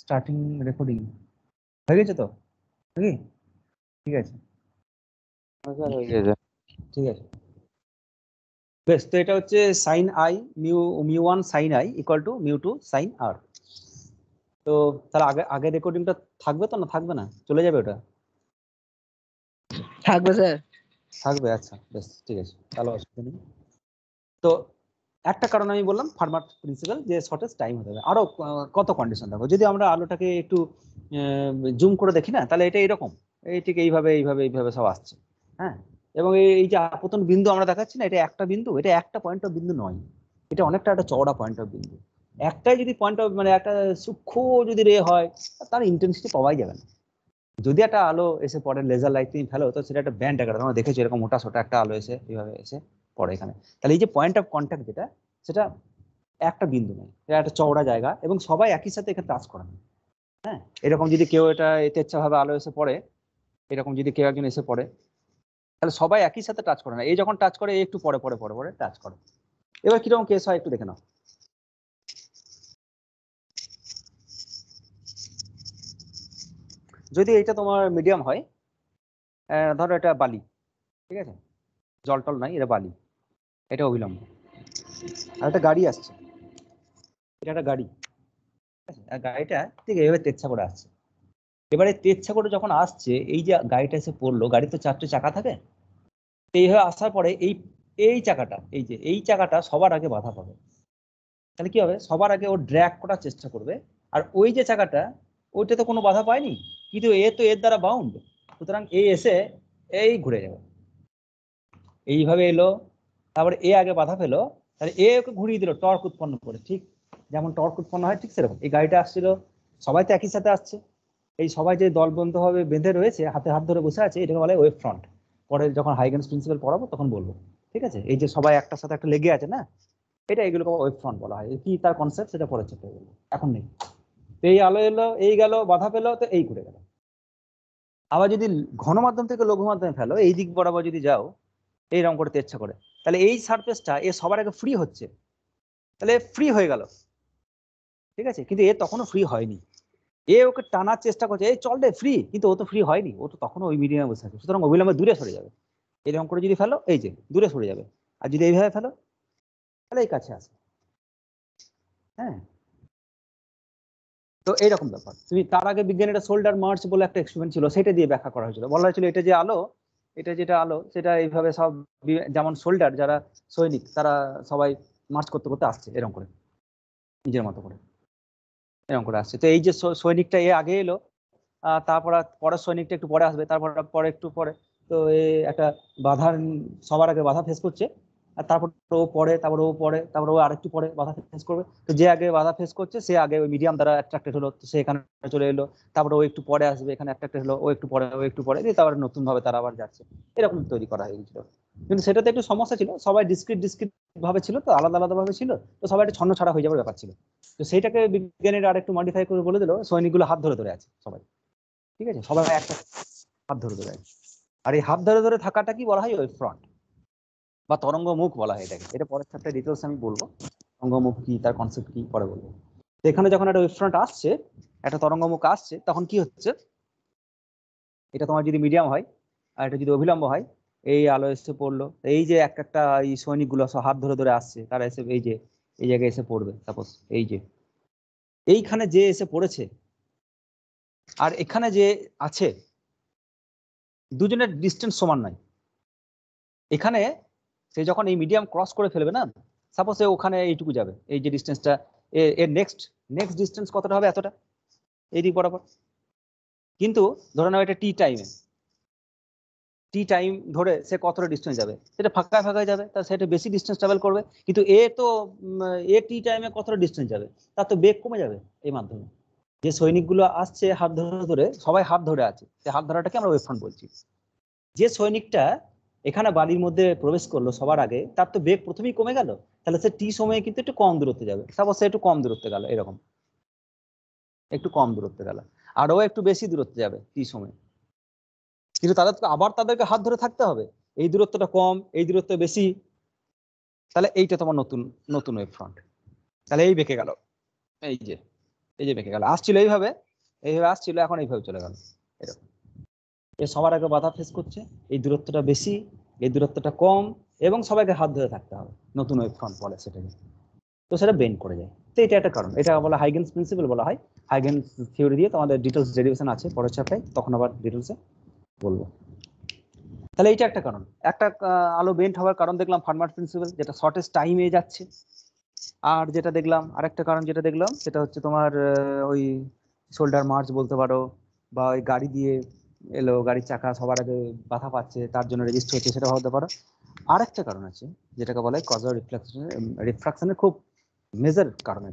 Starting recording হয়ে গেছে তো নাকি? ঠিক আছে ঠিক আছে বেশ। তো এটা হচ্ছে sine i mu 1 sine i equal to mu 2 sine r. তো তাহলে আগে রেকর্ডিংটা থাকবে তো না থাকবে না, চলে যাবে ওটা? থাকবে স্যার। থাকবে, আচ্ছা বেশ ঠিক আছে, তাহলে অসুবিধা নেই। তো একটা কারণ আমি বললাম ফার্মার প্রিন্সিপাল, যে শর্টেজ টাইম হতে হবে। আরো কত কন্ডিশন থাকবে। যদি আমরা আলোটাকে একটু জুম করে দেখি না, তাহলে এটা এরকম, এই ঠিক এইভাবে এইভাবে এইভাবে সব আসছে। হ্যাঁ, এবং এই যে আপতন বিন্দু আমরা দেখাচ্ছি না, এটা একটা বিন্দু, এটা একটা পয়েন্ট অফ বিন্দু নয়, এটা অনেকটা একটা চওড়া পয়েন্ট অফ বিন্দু। একটাই যদি পয়েন্ট অফ মানে একটা সূক্ষ্ম যদি রে হয়, তার ইন্টেন্সিটি পাওয়াই যাবে না। যদি একটা আলো এসে পড়ে লেজার লাইট তুমি ফেলো, তো সেটা একটা ব্যান্ড আকারে তোমরা দেখেছো, এরকম মোটা সোটা একটা আলো এসে এইভাবে এসে পড়ে এখানে। তাহলে এই যে পয়েন্ট অফ কন্ট্যাক্ট যেটা, সেটা একটা বিন্দু নয়, এটা একটা চওড়া জায়গা, এবং সবাই একই সাথে এখানে টাচ করে না। হ্যাঁ, এরকম যদি কেউ এটা এতে ইচ্ছাভাবে আলো এসে পড়ে, এরকম যদি কেউ একজন এসে পড়ে, তাহলে সবাই একই সাথে টাচ করে না। এই যখন টাচ করে, একটু পরে পরে পরে পরে টাচ করে। এবার কিরকম কেস হয় একটু দেখে নাও। যদি এটা তোমার মিডিয়াম হয়, ধরো এটা বালি, ঠিক আছে, জল টল নাই, এটা বালি, এটা অবিলম্ব। আর একটা গাড়ি আসছে, এটা একটা গাড়ি, ঠিক আছে, আর গাড়িটা ঠিক এইভাবে তেচ্ছা করে আসছে। এবারে তেচ্ছা করে যখন আসছে, এই যে গাড়িটা এসে পড়লো, গাড়ি তো 4টে চাকা থাকে, এইভাবে আসার পরে এই এই চাকাটা, এই যে এই চাকাটা সবার আগে বাধা পাবে। তাহলে কি হবে, সবার আগে ও ড্র্যাগ করার চেষ্টা করবে, আর ওই যে চাকাটা, ওইটা তো কোনো বাধা পায়নি, কিন্তু এ তো এর দ্বারা বাউন্ড, সুতরাং এই এসে এই ঘুরে যাবে, এইভাবে এলো, তারপরে এ আগে বাধা পেলো, তাহলে এ ওকে ঘুরিয়ে দিল টর্ক উৎপন্ন করে। ঠিক যেমন টর্ক উৎপন্ন হয়, ঠিক সেরকম এই গাড়িটা আসছিল, সবাই তো একই সাথে আসছে, এই সবাই যে দলবদ্ধ ভাবে বেঁধে রয়েছে, হাতে হাত ধরে বসে আছে, এটাকে বলে ওয়েভ ফ্রন্ট। পরে যখন হাইগেন্স প্রিন্সিপাল পড়াবো তখন বলবো, ঠিক আছে। এই যে সবাই একটার সাথে একটা লেগে আছে না, এটা এগুলোকে ওয়েভ ফ্রন্ট বলা হয়। কি তার কনসেপ্ট, সেটা পরে চেপে গেল, এখন নেই। তো এই আলো এলো, এই গেল, বাধা পেলো, তো এই ঘুরে গেল। আবার যদি ঘন মাধ্যম থেকে লঘু মাধ্যমে ফেলো, এই দিক বরাবর যদি যাও, এইরকম করতে ইচ্ছা করে, তাহলে এই সারফেসটা এ সবার আগে ফ্রি হচ্ছে, তাহলে ফ্রি হয়ে গেল, ঠিক আছে। কিন্তু এ তখনও ফ্রি হয়নি, এ ওকে টানার চেষ্টা করছে, এই চল রে ফ্রি, কিন্তু ও তো ফ্রি হয়নি, ও তো তখনও ওই মিডিয়ামে বসে আছে। সুতরাং অবিলম্বে দূরে সরে যাবে, এরকম করে যদি ফেলো, এই যে দূরে সরে যাবে। আর যদি এইভাবে ফেলো, তাহলে এই কাছে আসে। হ্যাঁ, তো এইরকম ব্যাপার। তুমি তার আগে বিজ্ঞানীরা সোল্ডার মার্চ বলে একটা এক্সপেরিমেন্ট ছিল, সেটা দিয়ে ব্যাখ্যা করা হয়েছিল। বলা হয়েছিল এটা যে আলো, এটা যেটা আলো, সেটা এইভাবে সব যেমন সোল্ডার যারা সৈনিক, তারা সবাই মার্চ করতে করতে আসছে এরকম করে, নিজের মতো করে এরকম করে আসছে। তো এই যে সৈনিকটা এ আগে এলো, তারপর পরের সৈনিকটা একটু পরে আসবে, তারপর পরে একটু পরে, তো এই একটা বাধার, সবার আগে বাধা ফেস করছে, আর তারপর ও পরে, তারপর ও পরে, তারপর ও আরেকটু পরে বাধা ফেস করবে। তো যে আগে বাধা ফেস করছে, সে আগে ওই মিডিয়াম দ্বারা অ্যাট্রাক্টেড হলো, তো সে এখানে চলে এলো, তারপর ও একটু পরে আসবে, এখানে অ্যাট্রাক্টেড হলো, ও একটু পরে, ও একটু পরে, দিয়ে তারপর নতুন ভাবে তারা আবার যাচ্ছে, এরকম তৈরি করা হয়েছিল। কিন্তু সেটাতে একটু সমস্যা ছিল, সবাই ডিসক্রিট ভাবে ছিল, তো আলাদা আলাদা ভাবে ছিল, তো সবাই একটা ছন্ন ছাড়া হয়ে যাওয়ার ব্যাপার ছিল। তো সেইটাকে বিজ্ঞানীরা আরেকটু মডিফাই করে বলে দিল, সৈনিকগুলো হাত ধরে ধরে আছে সবাই, ঠিক আছে, সবাই একটা হাত ধরে ধরে আছে। আর এই হাত ধরে ধরে থাকাটা কি বলা হয়, ওয়েভ ফ্রন্ট বা তরঙ্গ মুখ বলা হয় এটাকে। এটা পরের চ্যাপ্টারে ডিটেইলস আমি বলবো, তরঙ্গ মুখ কি, তার কনসেপ্ট কি পরে বলবো। তো এখানে যখন একটা ওয়েভ ফ্রন্ট আসছে, একটা তরঙ্গ মুখ আসছে, তখন কি হচ্ছে, এটা তোমার যদি মিডিয়াম হয় আর এটা যদি অভিলম্ব হয়, এই আলো এসে পড়লো, এই যে একটা এই সৈনিকগুলো সব হাত ধরে ধরে আসছে, তারা এসে এই যে এই জায়গায় এসে পড়বে, সাপোজ এই যে এইখানে যে এসে পড়েছে আর এখানে যে আছে, দুজনের ডিস্টেন্স সমান নয়। এখানে সে যখন এই মিডিয়াম ক্রস করে ফেলবে না, সাপোজ ওখানে এইটুকু যাবে, এই যে ডিস্টেন্সটা, এর নেক্সট ডিস্টেন্স কতটা হবে, এতটা, এই দিক বরাবর। কিন্তু ধরে নাও এটা টি টাইম ধরে সে কতটা ডিস্টেন্স যাবে, সেটা ফাঁকায় ফাঁকায় যাবে, তার সেটা বেশি ডিস্টেন্স ট্রাভেল করবে। কিন্তু এ তো এ টি টাইমে কতটা ডিস্টেন্স যাবে, তার তো বেগ কমে যাবে এই মাধ্যমে। যে সৈনিকগুলো আসছে হাত ধরে ধরে, সবাই হাত ধরে আছে, সেই হাত ধরাটাকে আমরা ওয়েভ ফ্রন্ট বলছি। যে সৈনিকটা এখানে বাড়ির মধ্যে প্রবেশ করলো সবার আগে, তার তো বেগ প্রথমেই কমে গেল, তাহলে সে টি সময়ে কিন্তু একটু কম দূরত্বে যাবে, সাপোজ সে একটু কম দূরত্বে গেল, এরকম একটু কম দূরত্বে গেল, আরও একটু বেশি দূরত্বে যাবে টি সময়ে। কিন্তু তাদেরকে হাত ধরে থাকতে হবে, এই দূরত্বটা কম, এই দূরত্ব বেশি, তাহলে এইটা তোমার নতুন নতুন ওয়েভ ফ্রন্ট। তাহলে এই বেঁকে গেল, এই যে এই যে বেঁকে গেল, আসছিল এইভাবে আসছিল, এখন এইভাবে চলে গেল এরকম। এ সবার আগে বাধা ফেস করছে, এই দূরত্বটা বেশি, এই দূরত্বটা কম, এবং সবাইকে হাত ধরে থাকতে হবে, নতুন ওয়েভ ফ্রন্ট বলে সেটাকে, তো সেটা বেন্ড করে যায়। তো এটা একটা কারণ, এটা বলা হাইগেনস প্রিন্সিপাল বলা হয়। হাইগেনস থিওরি দিয়ে তোমাদের ডিটেলস ডেরিভেশন আছে পরের চ্যাপ্টারে, তখন আবার ডিটেলসে বলবো। তাহলে এইটা একটা কারণ, একটা আলো বেন্ড হওয়ার কারণ দেখলাম ফার্মার প্রিন্সিপাল, যেটা শর্টেস্ট টাইমে যাচ্ছে। আর যেটা দেখলাম, আরেকটা কারণ যেটা দেখলাম সেটা হচ্ছে তোমার ওই শোল্ডার মার্চ বলতে পারো, বা ওই গাড়ি দিয়ে এলো, গাড়ির চাকা সবার আগে বাধা পাচ্ছে, তার জন্য রেজিস্ট হচ্ছে, সেটা হতে পারো। আরেকটা কারণ আছে যেটাকে বলা হয় কজাল রিফ্রাকশনের খুব মেজর কারণ।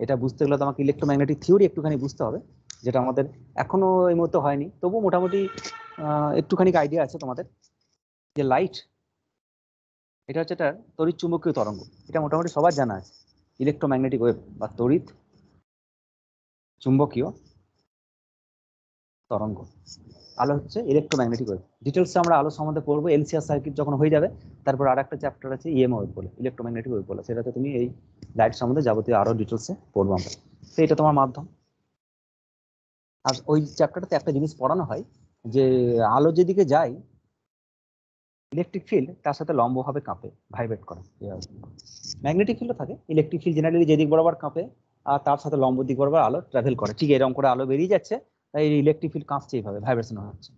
এটা বুঝতে গেলে তোমাকে ইলেকট্রোম্যাগনেটিক থিওরি একটুখানি বুঝতে হবে, যেটা আমাদের এখনো এই মুহূর্তে হয়নি, তবু মোটামুটি একটুখানি আইডিয়া আছে তোমাদের। যে লাইট, এটা হচ্ছে একটা তড়িৎ চুম্বকীয় তরঙ্গ, এটা মোটামুটি সবার জানা আছে। ইলেকট্রোম্যাগনেটিক ওয়েভ বা তড়িৎ চুম্বকীয় তরঙ্গ। আলো হচ্ছে ইলেকট্রোম্যাগনেটিক ওয়েভ। ডিটেলসে আমরা আলো সম্বন্ধে পড়বো এলসিআর সার্কিট যখন হয়ে যাবে। তারপর আরেকটা চ্যাপ্টার আছে ইএম ওয়েভ বলে, ইলেকট্রোম্যাগনেটিক ওয়েভ বলে, সেটাতে তুমি এই লাইট সম্বন্ধে যাবতীয় আরো ডিটেলসে পড়বো আমরা। তো এটা তোমার মাধ্যম। আর ওই চ্যাপ্টারটাতে একটা জিনিস পড়ানো হয়, যে আলো যেদিকে যায় ইলেকট্রিক ফিল্ড তার সাথে লম্বভাবে কাঁপে, ভাইব্রেট করে। ম্যাগনেটিক ফিল্ডও থাকে, ইলেকট্রিক ফিল্ড জেনারেলি যেদিক বরাবর কাঁপে আর তার সাথে লম্ব দিক বরাবর আলো ট্রাভেল করে, ঠিক এরকম করে আলো বেরিয়ে যাচ্ছে, তাই ইলেকট্রিক ফিল্ড কাঁপছে এইভাবে, ভাইব্রেশন হচ্ছে।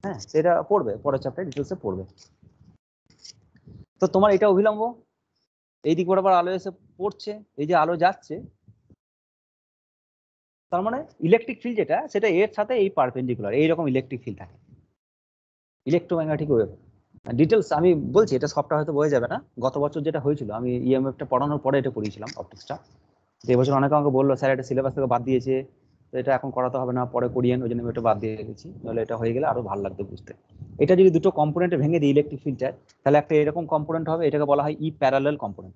হ্যাঁ, সেটা পড়বে পরের চ্যাপ্টারে, ডিটেলসে পড়বে। তো তোমার এটা অভিলম্ব, এই দিক বরাবর আলো এসে পড়ছে, এই যে আলো যাচ্ছে, তার মানে ইলেকট্রিক ফিল্ড যেটা, সেটা এর সাথে এই পারপেন্ডিকুলার, এইরকম ইলেকট্রিক ফিল্ড থাকে। ইলেকট্রোম্যাগনেটিক ওয়েভ ডিটেলস আমি বলছি, এটা সবটা হয়তো বোঝা যাবে না। গত বছর যেটা হয়েছিল, আমি ইএমএফটা পড়ানোর পরে এটা পড়িয়েছিলাম অপটিক্সটা। এবছর অনেকে আমাকে বললো স্যার এটা সিলেবাস থেকে বাদ দিয়েছে, তো এটা এখন করাতে হবে না, পরে করিয়েন, ওই জন্য আমি এটা বাদ দিয়ে দিয়েছি, নাহলে এটা হয়ে গেলে আরো ভালো লাগতো বুঝতে। এটা যদি দুটো কম্পোনেন্টে ভেঙে দিই ইলেকট্রিক ফিল্ডটা, তাহলে একটা এরকম কম্পোনেন্ট হবে, এটাকে বলা হয় ই প্যারালাল কম্পোনেন্ট।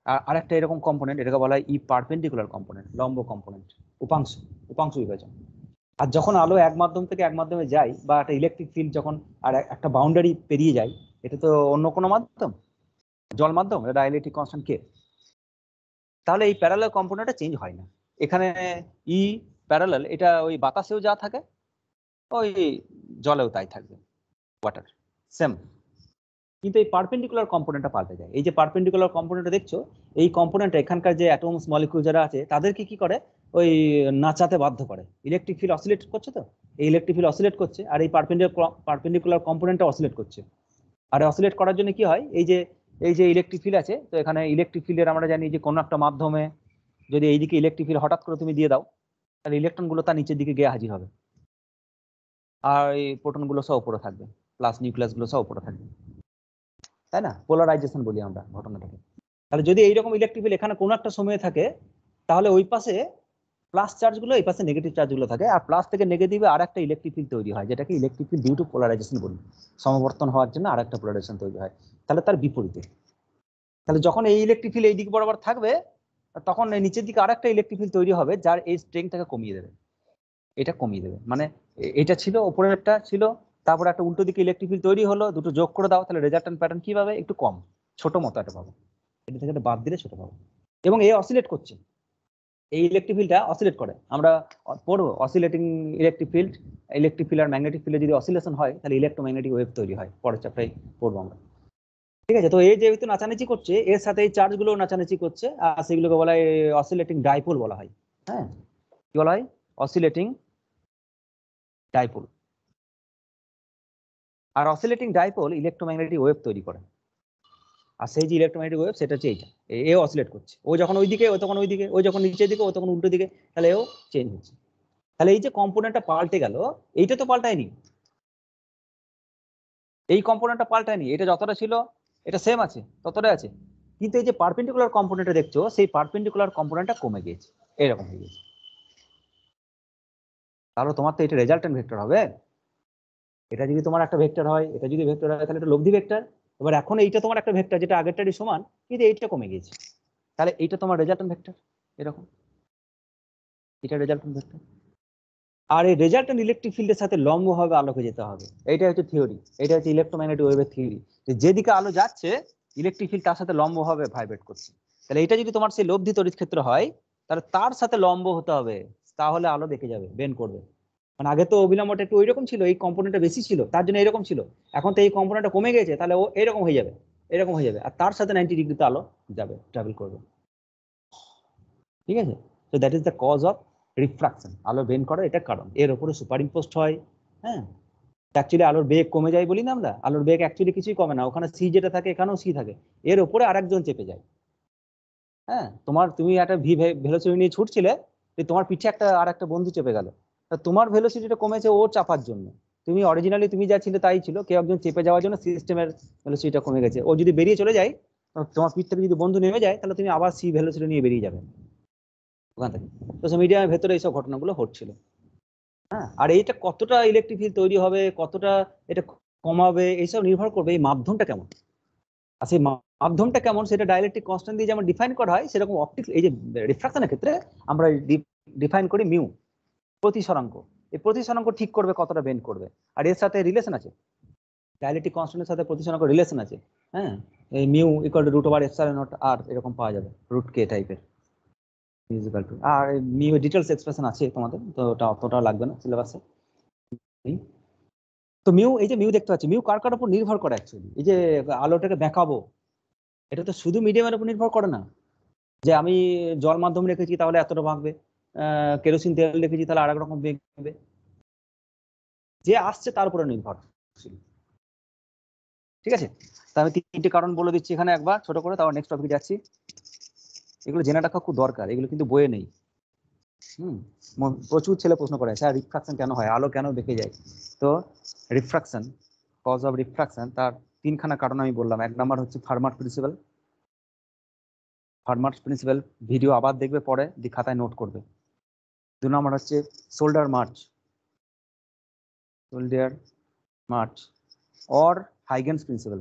আর আরেকটা এরকম কম্পোনেন্ট, এটাকে বলা হয় ই পারপেন্ডিকুলার কম্পোনেন্ট, লম্ব কম্পোনেন্ট, উপাংশ, উপাংশ বিভাজন। আর যখন আলো এক মাধ্যম থেকে এক মাধ্যমে যায়, বা একটা ইলেকট্রিক ফিল্ড যখন আর একটা বাউন্ডারি পেরিয়ে যায়, এটা তো অন্য কোনো মাধ্যম, জল মাধ্যম, এটা ইলেকট্রিক কনস্ট্যান্ট কে, তাহলে এই প্যারালাল কম্পোনেন্টটা চেঞ্জ হয় না। এখানে ই প্যারালাল, এটা ওই বাতাসেও যা থাকে ওই জলেও তাই থাকবে, ওয়াটার সেম। কিন্তু এই পারপেন্ডিকুলার কম্পোনেন্টটা পাল্টে যায়। এই যে পারপেন্ডিকুলার কম্পোনেন্টটা দেখছো, এই কম্পোনেন্টটা এখানকার যে অ্যাটমস মলিকিউল যারা আছে তাদেরকে কি করে, ওই নাচাতে বাধ্য করে। ইলেকট্রিক ফিল্ড অসিলেট করছে, তো এই ইলেকট্রিক ফিল্ড অসিলেট করছে, আর এই পারপেন্ডিকুলার কম্পোনেন্টটা অসিলেট করছে। আর অসিলেট করার জন্য কি হয়, এই যে ইলেকট্রিক ফিল্ড আছে, তো এখানে ইলেকট্রিক ফিল্ডের আমরা জানি যে কোনো একটা মাধ্যমে যদি এইদিকে ইলেকট্রিক ফিল্ড হঠাৎ করে তুমি দিয়ে দাও, তাহলে ইলেকট্রনগুলো তার নিচের দিকে গিয়ে হাজির হবে, আর এই প্রোটনগুলো সব উপরে থাকবে, প্লাস নিউক্লিয়াস গুলো সব উপরে থাকবে, তাই না? পোলারাইজেশন বলি আমরা ঘটনাটাকে। তাহলে যদি এইরকম ইলেকট্রিক ফিল্ড এখানে কোনো একটা সময়ে থাকে, তাহলে ওই পাশে প্লাস চার্জগুলো, এই পাশে নেগেটিভ চার্জগুলো থাকে, আর প্লাস থেকে নেগেটিভে আর একটা ইলেকট্রিক ফিল্ড তৈরি হয়, যেটাকে electric field due to polarisation বলি। সমবর্তন হওয়ার জন্য আর একটা পোলারাইজেশন তৈরি হয়। তাহলে তার বিপরীতে, তাহলে যখন এই ইলেকট্রিক ফিল্ড এই দিক বরাবর থাকবে, তখন এই নিচের দিকে আর একটা ইলেকট্রিক ফিল্ড তৈরি হবে, যার এই স্ট্রেংথটাকে কমিয়ে দেবে, এটা কমিয়ে দেবে। মানে এটা ছিল উপরের একটা ছিল, তারপর একটা উল্টো দিকে ইলেকট্রিক ফিল্ড তৈরি হলো, দুটো যোগ করে দাও, তাহলে রেজাল্টেন্ট প্যাটার্ন কি পাবে, একটু কম, ছোট মতো একটা পাবো। এটা থেকে বাদ দিলে ছোট পাবো। এবং এ অসিলেট করছে, এই ইলেকট্রিক ফিল্ডটা অসিলেট করে, আমরা পড়বো oscillating electric field. Electric field আর ম্যাগনেটিক ফিল্ডে যদি অসিলেশন হয়, তাহলে ইলেকট্রোম্যাগনেটিক ওয়েভ তৈরি হয়, পরের চ্যাপ্টারে পড়বো আমরা। ঠিক আছে, তো এই যেহেতু নাচানাচি করছে, এর সাথে এই চার্জগুলো নাচানাচি করছে, আর সেগুলোকে বলা হয় অসিলেটিং ডাইপোল বলা হয়। হ্যাঁ, কি বলা হয়, অসিলেটিং ডাইপোল। আর অসিলেটিং ডাইপোল ইলেকট্রোম্যাগনেটিক ওয়েভ তৈরি করে। আর সেই যে ইলেকট্রোম্যাগনেটিক ওয়েভ, সেটা হচ্ছে এইটা, এ অসিলেট করছে, ও যখন ওইদিকে, ও তখন ওইদিকে, ও যখন নিচের দিকে, ও তখন উল্টো দিকে, তাহলে এও চেঞ্জ হচ্ছে। তাহলে এই যে কম্পোনেন্টটা পাল্টে গেল, এইটা তো পাল্টায়নি, এই কম্পোনেন্টটা পাল্টায়নি, এটা যতটা ছিল এটা সেম আছে, ততটাই আছে। কিন্তু এই যে পারপেন্ডিকুলার কম্পোনেন্টটা দেখছো, সেই পারপেন্ডিকুলার কম্পোনেন্টটা কমে গিয়েছে, এরকম হয়ে গেছে। তাহলে তোমার তো এটা রেজাল্টেন্ট ভেক্টর হবে। এটা যদি তোমার একটা ভেক্টর হয়, এটা যদি ভেক্টর হয়, তাহলে এটা লব্ধি ভেক্টর। এবার এখন এইটা তোমার একটা ভেক্টর, যেটা আগেরটারই সমান, কিন্তু এইটা কমে গিয়েছে, তাহলে এইটা তোমার রেজাল্টেন্ট ভেক্টর, এরকম, এটা রেজাল্টেন্ট ভেক্টর। আর এই রেজাল্টেন্ট ইলেকট্রিক ফিল্ডের সাথে লম্বভাবে আলোকে যেতে হবে, এইটা হচ্ছে থিওরি, এটা হচ্ছে ইলেকট্রোম্যাগনেটিক ওয়েভের থিওরি, যে যেদিকে আলো যাচ্ছে ইলেকট্রিক ফিল্ড তার সাথে লম্বভাবে ভাইব্রেট করছে। তাহলে এটা যদি তোমার সেই লব্ধি তড়িৎ ক্ষেত্র হয়, তাহলে তার সাথে লম্ব হতে হবে, তাহলে আলো দেখে যাবে, বেন্ড করবে। মানে আগে তো অবিলম্বটা একটু ওইরকম ছিল, এই কম্পোনেন্টটা বেশি ছিল তার জন্য এরকম ছিল, এখন তো এই কম্পোনেন্টটা কমে গেছে, তাহলে ও এরকম হয়ে যাবে, এরকম হয়ে যাবে, আর তার সাথে 90 ডিগ্রিতে আলো যাবে, ট্রাভেল করবে। ঠিক আছে, তো that is the cause of refraction, আলো বেন্ড করে, এটা কারণ। এর উপরে সুপার ইম্পোস্ট হয়। হ্যাঁ, অ্যাকচুয়ালি আলোর বেগ কমে যায় বলি না আমরা, আলোর বেগ অ্যাকচুয়ালি কিছুই কমে না, ওখানে সি যেটা থাকে এখানেও সি থাকে, এর উপরে আরেকজন চেপে যায়। হ্যাঁ, তুমি একটা ভি ভেলোসিটি নিয়ে ছুটছিলে, তোমার পিঠে আর একটা বন্ধু চেপে গেল, তা তোমার ভেলোসিটিটা কমেছে ওর চাপার জন্য, তুমি অরিজিনালি তুমি যা ছিলে তাই ছিল, কেউ একজন চেপে যাওয়ার জন্য সিস্টেমের ভেলোসিটিটা কমে গেছে। ও যদি বেরিয়ে চলে যায়, তোমার পিঠ থেকে যদি বন্ধু নেমে যায়, তাহলে তুমি আবার সি ভেলোসিটি নিয়ে বেরিয়ে যাবে ওখান থেকে। তো মিডিয়ামের ভেতরে এইসব ঘটনাগুলো হচ্ছিল। হ্যাঁ, আর এইটা কতটা ইলেকট্রিক ফিল্ড তৈরি হবে, কতটা এটা কমাবে, এইসব নির্ভর করবে এই মাধ্যমটা কেমন। আর সেই মাধ্যমটা কেমন সেটা ডাইলেকট্রিক কনস্ট্যান্ট দিয়ে যেমন ডিফাইন করা হয়, সেরকম অপটিক এই যে রিফ্রাকশনের ক্ষেত্রে আমরা ডিফাইন করি মিউ, প্রতিসরাঙ্ক। এই প্রতিসরাঙ্ক ঠিক করবে কতটা বেন্ড করবে, আর এর সাথে রিলেশন আছে, ডাইলেকট্রিক কনস্ট্যান্টের সাথে প্রতিসরাঙ্ক রিলেশন আছে। হ্যাঁ, এই mu equal to root over epsilon naught আর এরকম পাওয়া যাবে, রুট কে টাইপের ইকুয়াল টু। আর মিউ ডিটেলস এক্সপ্রেশন আছে তোমাদের, তো ওটা অতটা লাগবে না সিলেবাসে। তো মিউ, এই যে মিউ দেখতে পাচ্ছি, মিউ কার কার উপর নির্ভর করে অ্যাকচুয়ালি, এই যে আলোটাকে বেঁকাবো, এটা তো শুধু মিডিয়ামের উপর নির্ভর করে না, যে আমি জল মাধ্যম রেখেছি তাহলে এতটা ভাঙবে, কেরোসিন তেল রেখেছি তাহলে আরেক রকম বেঁকবে, যে আসছে তার উপরে নির্ভরশীল। ঠিক আছে, তা আমি তিনটে কারণ বলে দিচ্ছি এখানে একবার ছোট করে, তারপর নেক্সট টপিকে যাচ্ছি। এগুলো জেনে রাখা খুব দরকার, এগুলো কিন্তু বইয়ে নেই। প্রচুর ছেলে প্রশ্ন করে, স্যার রিফ্রাকশন কেন হয়, আলো কেন বেঁকে যায়? তো রিফ্রাকশন, কজ অফ রিফ্রাকশন, তার তিনখানা কারণ আমি বললাম। এক নাম্বার হচ্ছে Fermat principle. Fermat principle video আবার দেখবে, পরে খাতায় নোট করবে। 2 নম্বর হচ্ছে soldier march, soldier march or Huygens principle,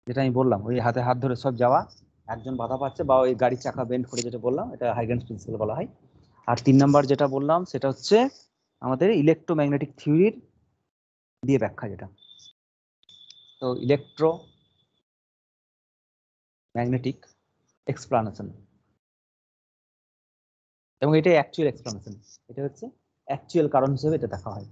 যেটা আমি বললাম, ওই হাতে হাত ধরে সব যাওয়া, একজন বাধা পাচ্ছে বা ওই গাড়ির চাকা বেন্ড করে, যেটা বললাম এটা হাইগেনস প্রিন্সিপাল বলা হয়। আর 3 নম্বর যেটা বললাম সেটা হচ্ছে আমাদের ইলেকট্রোম্যাগনেটিক থিওরির দিয়ে ব্যাখ্যা, যেটা তো ইলেকট্রো ম্যাগনেটিক এক্সপ্লানেশন, এবং এটা অ্যাকচুয়াল এক্সপ্লানেশন, এটা হচ্ছে অ্যাকচুয়াল কারণ হিসেবে এটা দেখা হয়,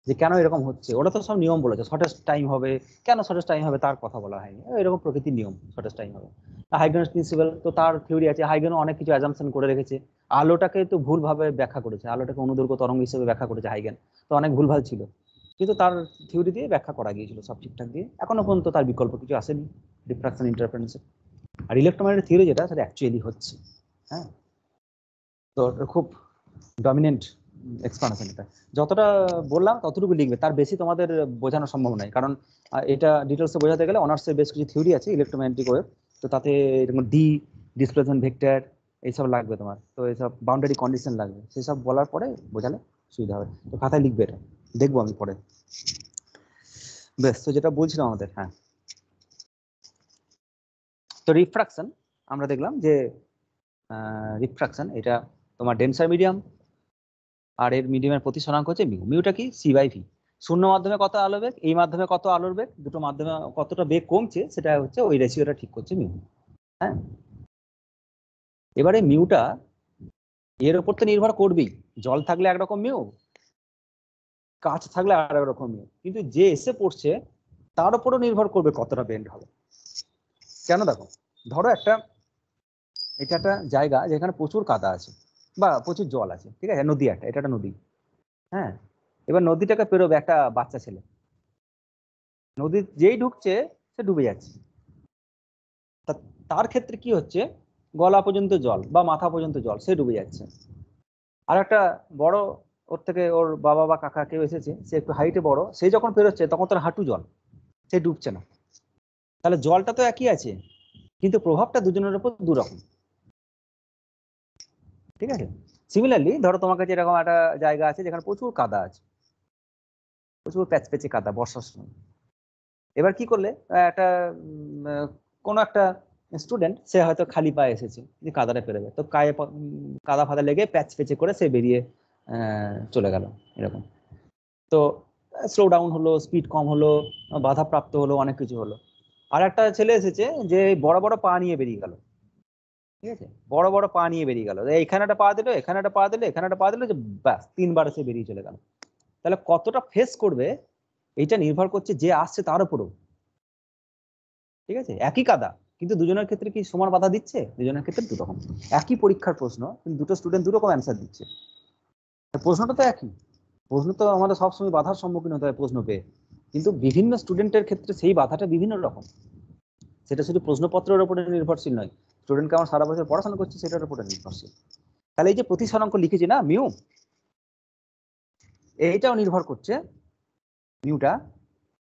যে কেন এরকম হচ্ছে। ওরা তো সব নিয়ম বলেছে, শর্টেস্ট টাইম হবে, কেন শর্টেস্ট টাইম হবে তার কথা বলা হয়নি, এরকম প্রকৃতির নিয়ম, শর্টেস্ট টাইম হবে। হাইগেনস প্রিন্সিপাল তো তার থিওরি আছে, হাইগেনও অনেক কিছু অ্যাজাম্পশন করে রেখেছে, আলোটাকে তো ভুলভাবে ব্যাখ্যা করেছে, আলোটাকে অনুদৈর্ঘ্য তরঙ্গ হিসেবে ব্যাখ্যা করেছে হাইগেন, তো অনেক ভুলভাল ছিল, কিন্তু তার থিওরি দিয়ে ব্যাখ্যা করা গিয়েছিল সব ঠিকঠাক দিয়ে, এখনো পর্যন্ত তার বিকল্প কিছু আসেনি ডিফ্রাকশন ইন্টারফারেন্সে। আর ইলেকট্রোম্যাগনেটিক থিওরি যেটা, সেটা অ্যাকচুয়ালি হচ্ছে। হ্যাঁ, তো খুব ডমিনেন্ট এক্সপ্লানেশন, এটা যতটা বললাম ততটুকু লিখবে, তার বেশি তোমাদের বোঝানো সম্ভব নয়, কারণ এটা ডিটেলসে বোঝাতে গেলে অনার্সের বেশ কিছু থিওরি আছে ইলেকট্রোম্যাগনেটিক ওয়েভ, তো তাতে এরকম ডি ডিসপ্লেসমেন্ট ভেক্টর এইসব লাগবে তোমার, তো এইসব বাউন্ডারি কন্ডিশন লাগবে, সেসব বলার পরে বোঝালে সুবিধা হবে, তো খাতায় লিখবে, এটা দেখবো আমি পরে। বেশ, তো যেটা বলছিলাম আমাদের, হ্যাঁ, তো রিফ্রাকশন আমরা দেখলাম যে রিফ্রাকশন এটা তোমার ডেন্সার মিডিয়াম, আর এর মিডিয়ামের প্রতিসরাঙ্ক হচ্ছে মিউ। মিউটা কি? C by V. শূন্য মাধ্যমে কত আলো বেগ, এই মাধ্যমে কত আলোর বেগ, দুটো মাধ্যমে কতটা বেগ কমছে, সেটা হচ্ছে ওই রেশিওটা ঠিক করছে মিউ। হ্যাঁ, এবারে মিউটা এর উপর তো নির্ভর করবেই, জল থাকলে একরকম মিউ, কাঁচ থাকলে আর একরকম মিউ, কিন্তু যে এসে পড়ছে তার উপরও নির্ভর করবে কতটা বেন্ড হবে। কেন? দেখো, ধরো এটা একটা জায়গা যেখানে প্রচুর কাদা আছে বা প্রচুর জল আছে, ঠিক আছে, নদী, এটা একটা নদী। হ্যাঁ, এবার নদীটাকে পেরোবে একটা বাচ্চা ছেলে, নদী যেই ঢুকছে সে ডুবে যাচ্ছে, তার ক্ষেত্রে কি হচ্ছে, গলা পর্যন্ত জল বা মাথা পর্যন্ত জল, সে ডুবে যাচ্ছে। আর একটা বড়, ওর থেকে ওর বাবা বা কাকা কেউ এসেছে, সে একটু হাইটে বড়, সে যখন পেরোচ্ছে তখন তার হাঁটু জল, সে ডুবছে না। তাহলে জলটা তো একই আছে, কিন্তু প্রভাবটা দুজনের উপর দুরকম। ঠিক আছে, সিমিলারলি ধরো তোমার কাছে এরকম একটা জায়গা আছে যেখানে প্রচুর কাদা আছে, প্রচুর প্যাচপ্যাচে কাদা বর্ষার সময়। এবার কি করলে, একটা কোনো একটা স্টুডেন্ট, সে হয়তো খালি পায়ে এসেছে, যে কাদাটা পেরোবে, তো কাদা ফাদা লেগে প্যাচ পেচে করে সে বেরিয়ে চলে গেল এরকম। তো স্লো ডাউন হলো, স্পিড কম হলো, বাধাপ্রাপ্ত হলো, অনেক কিছু হলো। আর একটা ছেলে এসেছে যে বড় বড় পা নিয়ে বেরিয়ে গেল, ঠিক আছে, বড় বড় পা নিয়ে বেরিয়ে গেল, এখানে একটা পা দিল, এখানে একটা পা দিল, এখানে একটা পা দিল, যে ব্যাস 3বার এসে বেরিয়ে চলে গেল। তাহলে কতটা ফেস করবে এইটা নির্ভর করছে যে আসছে তার উপরেও। ঠিক আছে, একই কাদা, কিন্তু দুজনের ক্ষেত্রে কি সমান বাধা দিচ্ছে? দুজনের ক্ষেত্রে দু রকম। একই পরীক্ষার প্রশ্ন, কিন্তু দুটো স্টুডেন্ট দু রকম অ্যান্সার দিচ্ছে। প্রশ্নটা তো একই, প্রশ্ন তো আমাদের সবসময় বাধার সম্মুখীন হতে হয় প্রশ্ন পেয়ে, কিন্তু বিভিন্ন স্টুডেন্টের ক্ষেত্রে সেই বাধাটা বিভিন্ন রকম। সেটা শুধু প্রশ্নপত্রের উপরে নির্ভরশীল নয়, স্টুডেন্ট কেমন সারা বছর পড়াশোনা করছে সেটার উপরে নির্ভরশীল। তাহলে এই যে প্রতিসরাঙ্ক লিখেছি না মিউ, এইটাও নির্ভর করছে, মিউটা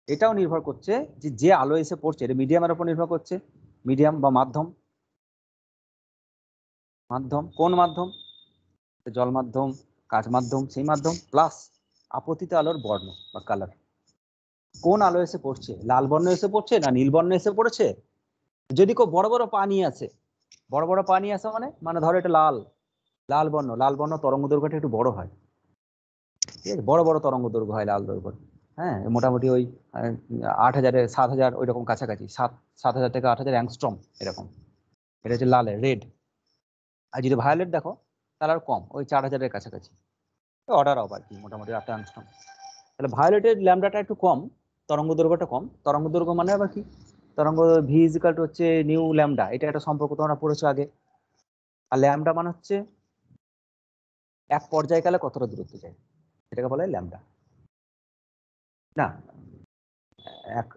এটাও নির্ভর করছে যে যে আলো এসে পড়ছে, এটা মিডিয়ামের উপর নির্ভর করছে। মিডিয়াম বা মাধ্যম, মাধ্যম কোন মাধ্যম? জল মাধ্যম, কাচ মাধ্যম, সেই মাধ্যম প্লাস আপতিত আলোর বর্ণ বা কালার। কোন আলো এসে পড়ছে, লাল বর্ণ এসে পড়ছে না নীল বর্ণ এসে পড়েছে? যদি কেউ বড় বড় পানি আছে, বড় বড় পানি আছে মানে মানে ধরো এটা লাল, লাল বর্ণ, লাল বর্ণ তরঙ্গ দৈর্ঘ্যটা একটু বড় হয়। ঠিক আছে, বড় বড় তরঙ্গ দৈর্ঘ্য হয় লাল দৈর্ঘ্য। হ্যাঁ, মোটামুটি ওই 8,000 7,000 ওই রকম কাছাকাছি, 7,000 থেকে 8,000 অ্যাংস্ট্রম এরকম। এটা হচ্ছে লালের রেড। আর যদি ভায়োলেট দেখো তাহলে আর কম, ওই 4,000 কাছাকাছি, অর্ডার অফ আর কি, মোটামুটি 8 অ্যাংস্ট্রম। তাহলে ভায়োলেটের ল্যামডাটা একটু কম, তরঙ্গ দৈর্ঘ্যটা কম। তরঙ্গ দৈর্ঘ্য মানে আবার কি? তরঙ্গ ভি ইজিক্যাল টু হচ্ছে নিউ ল্যামডা, এটা একটা সম্পর্ক তোমরা পড়েছো আগে। আর ল্যামডা মানে হচ্ছে এক পর্যায়কালে কতটা দূরত্ব যায়, এটাকে বলা হয় ল্যামডা। না, এক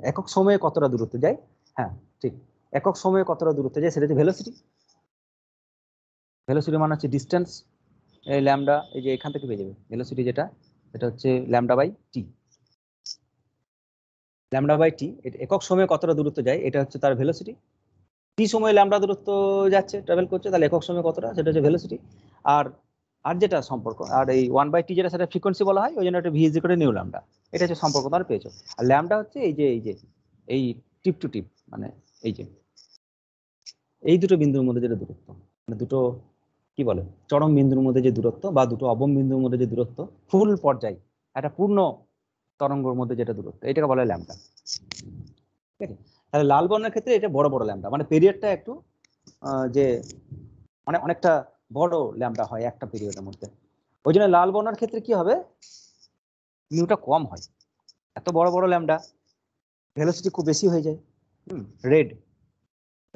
একক সময়ে কতটা দূরত্ব যায়, হ্যাঁ ঠিক, একক সময়ে কতটা দূরত্ব যায় সেটা হচ্ছে ভেলোসিটি। ভেলোসিটি মানে হচ্ছে ডিস্টেন্স। এই ল্যামডা এই যে এখান থেকে পেয়ে যাবে ভেলোসিটি, যেটা এটা হচ্ছে lambda by t. Lambda by t, একক সময়ে কতটা দূরত্ব যায় এটা হচ্ছে তার ভেলোসিটি। টি সময়ে ল্যামডা দূরত্ব যাচ্ছে, ট্রাভেল করছে, তাহলে একক সময়ে কতটা সেটা হচ্ছে ভেলোসিটি। আর আর যেটা সম্পর্ক, আর এই 1/t যেটা সেটা ফ্রিকোয়েন্সি বলা হয়, ওই জন্য একটা V is equal two new lambda, এটা হচ্ছে সম্পর্ক তোমরা পেয়েছো। আর ল্যামডা হচ্ছে এই টিপ টু টিপ, মানে এই যে এই দুটো বিন্দুর মধ্যে যেটা দূরত্ব, মানে দুটো কি বলে চরম বিন্দুর মধ্যে যে দূরত্ব বা দুটো অবম বিন্দুর মধ্যে যে দূরত্ব, ফুল পর্যায় একটা পূর্ণ তরঙ্গের মধ্যে যেটা দূরত্ব, এটাকে বলা হয় ল্যামডা। ঠিক আছে, তাহলে লাল বর্ণের ক্ষেত্রে এটা বড় বড় ল্যামডা, মানে পিরিয়ডটা একটু যে মানে অনেকটা বড় ল্যামডা হয় একটা পিরিয়ডের মধ্যে। ওই জন্য লাল বর্ণের ক্ষেত্রে কি হবে, মিউটা কম হয়, এত বড় বড় ল্যামডা, ভেলোসিটি খুব বেশি হয়ে যায়। রেড,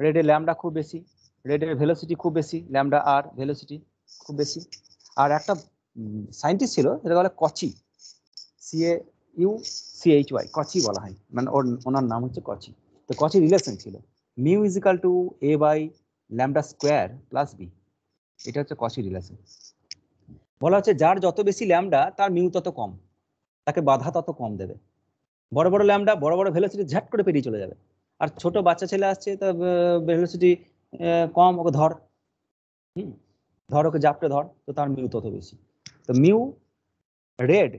রেডের ল্যামডা খুব বেশি, রেডের ভেলোসিটি খুব বেশি, ল্যামডা আর ভেলোসিটি খুব বেশি। আর একটা সায়েন্টিস্ট ছিল, যেটা বলে কচি, CAUCHY, কচি বলা হয়, মানে ওনার নাম হচ্ছে কচি। তো কচি রিলেশন ছিল mu equal to A by lambda square plus B, এটা হচ্ছে কচি রিলেশন। বলা হচ্ছে যার যত বেশি ল্যামডা তার মিউ তত কম, তাকে বাধা তত কম দেবে। বড় বড় ল্যামডা বড় বড় ভেলোসিটি ঝাট করে পেরিয়ে চলে যাবে। আর ছোট বাচ্চা ছেলে আসছে, তার ভেলোসিটি কম, ওকে ধর, ধর ওকে জাপটে ধর, তো তার মিউ তত বেশি। তো mu red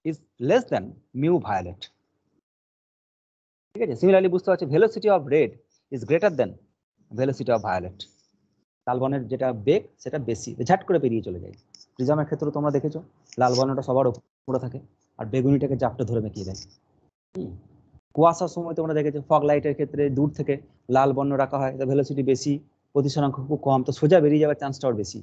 is less than mu violet. ঠিক আছে, সিমিলারলি বুঝতে পারছি velocity of red is greater than velocity of violet. লাল বর্ণের যেটা বেগ সেটা বেশি, ঝাট করে পেরিয়ে চলে যায়। প্রিজমের ক্ষেত্রে তোমরা দেখেছো লাল বর্ণটা সবার উপরে থাকে, আর বেগুনিটাকে জাপটে ধরে মেকিয়ে দেয়। কুয়াশার সময় তোমরা দেখেছো ফগ লাইটের ক্ষেত্রে দূর থেকে লাল বর্ণ রাখা হয়, ভেলোসিটি বেশি, প্রতিসরাঙ্ক খুব কম, তো সোজা বেরিয়ে যাওয়ার চান্সটাও বেশি।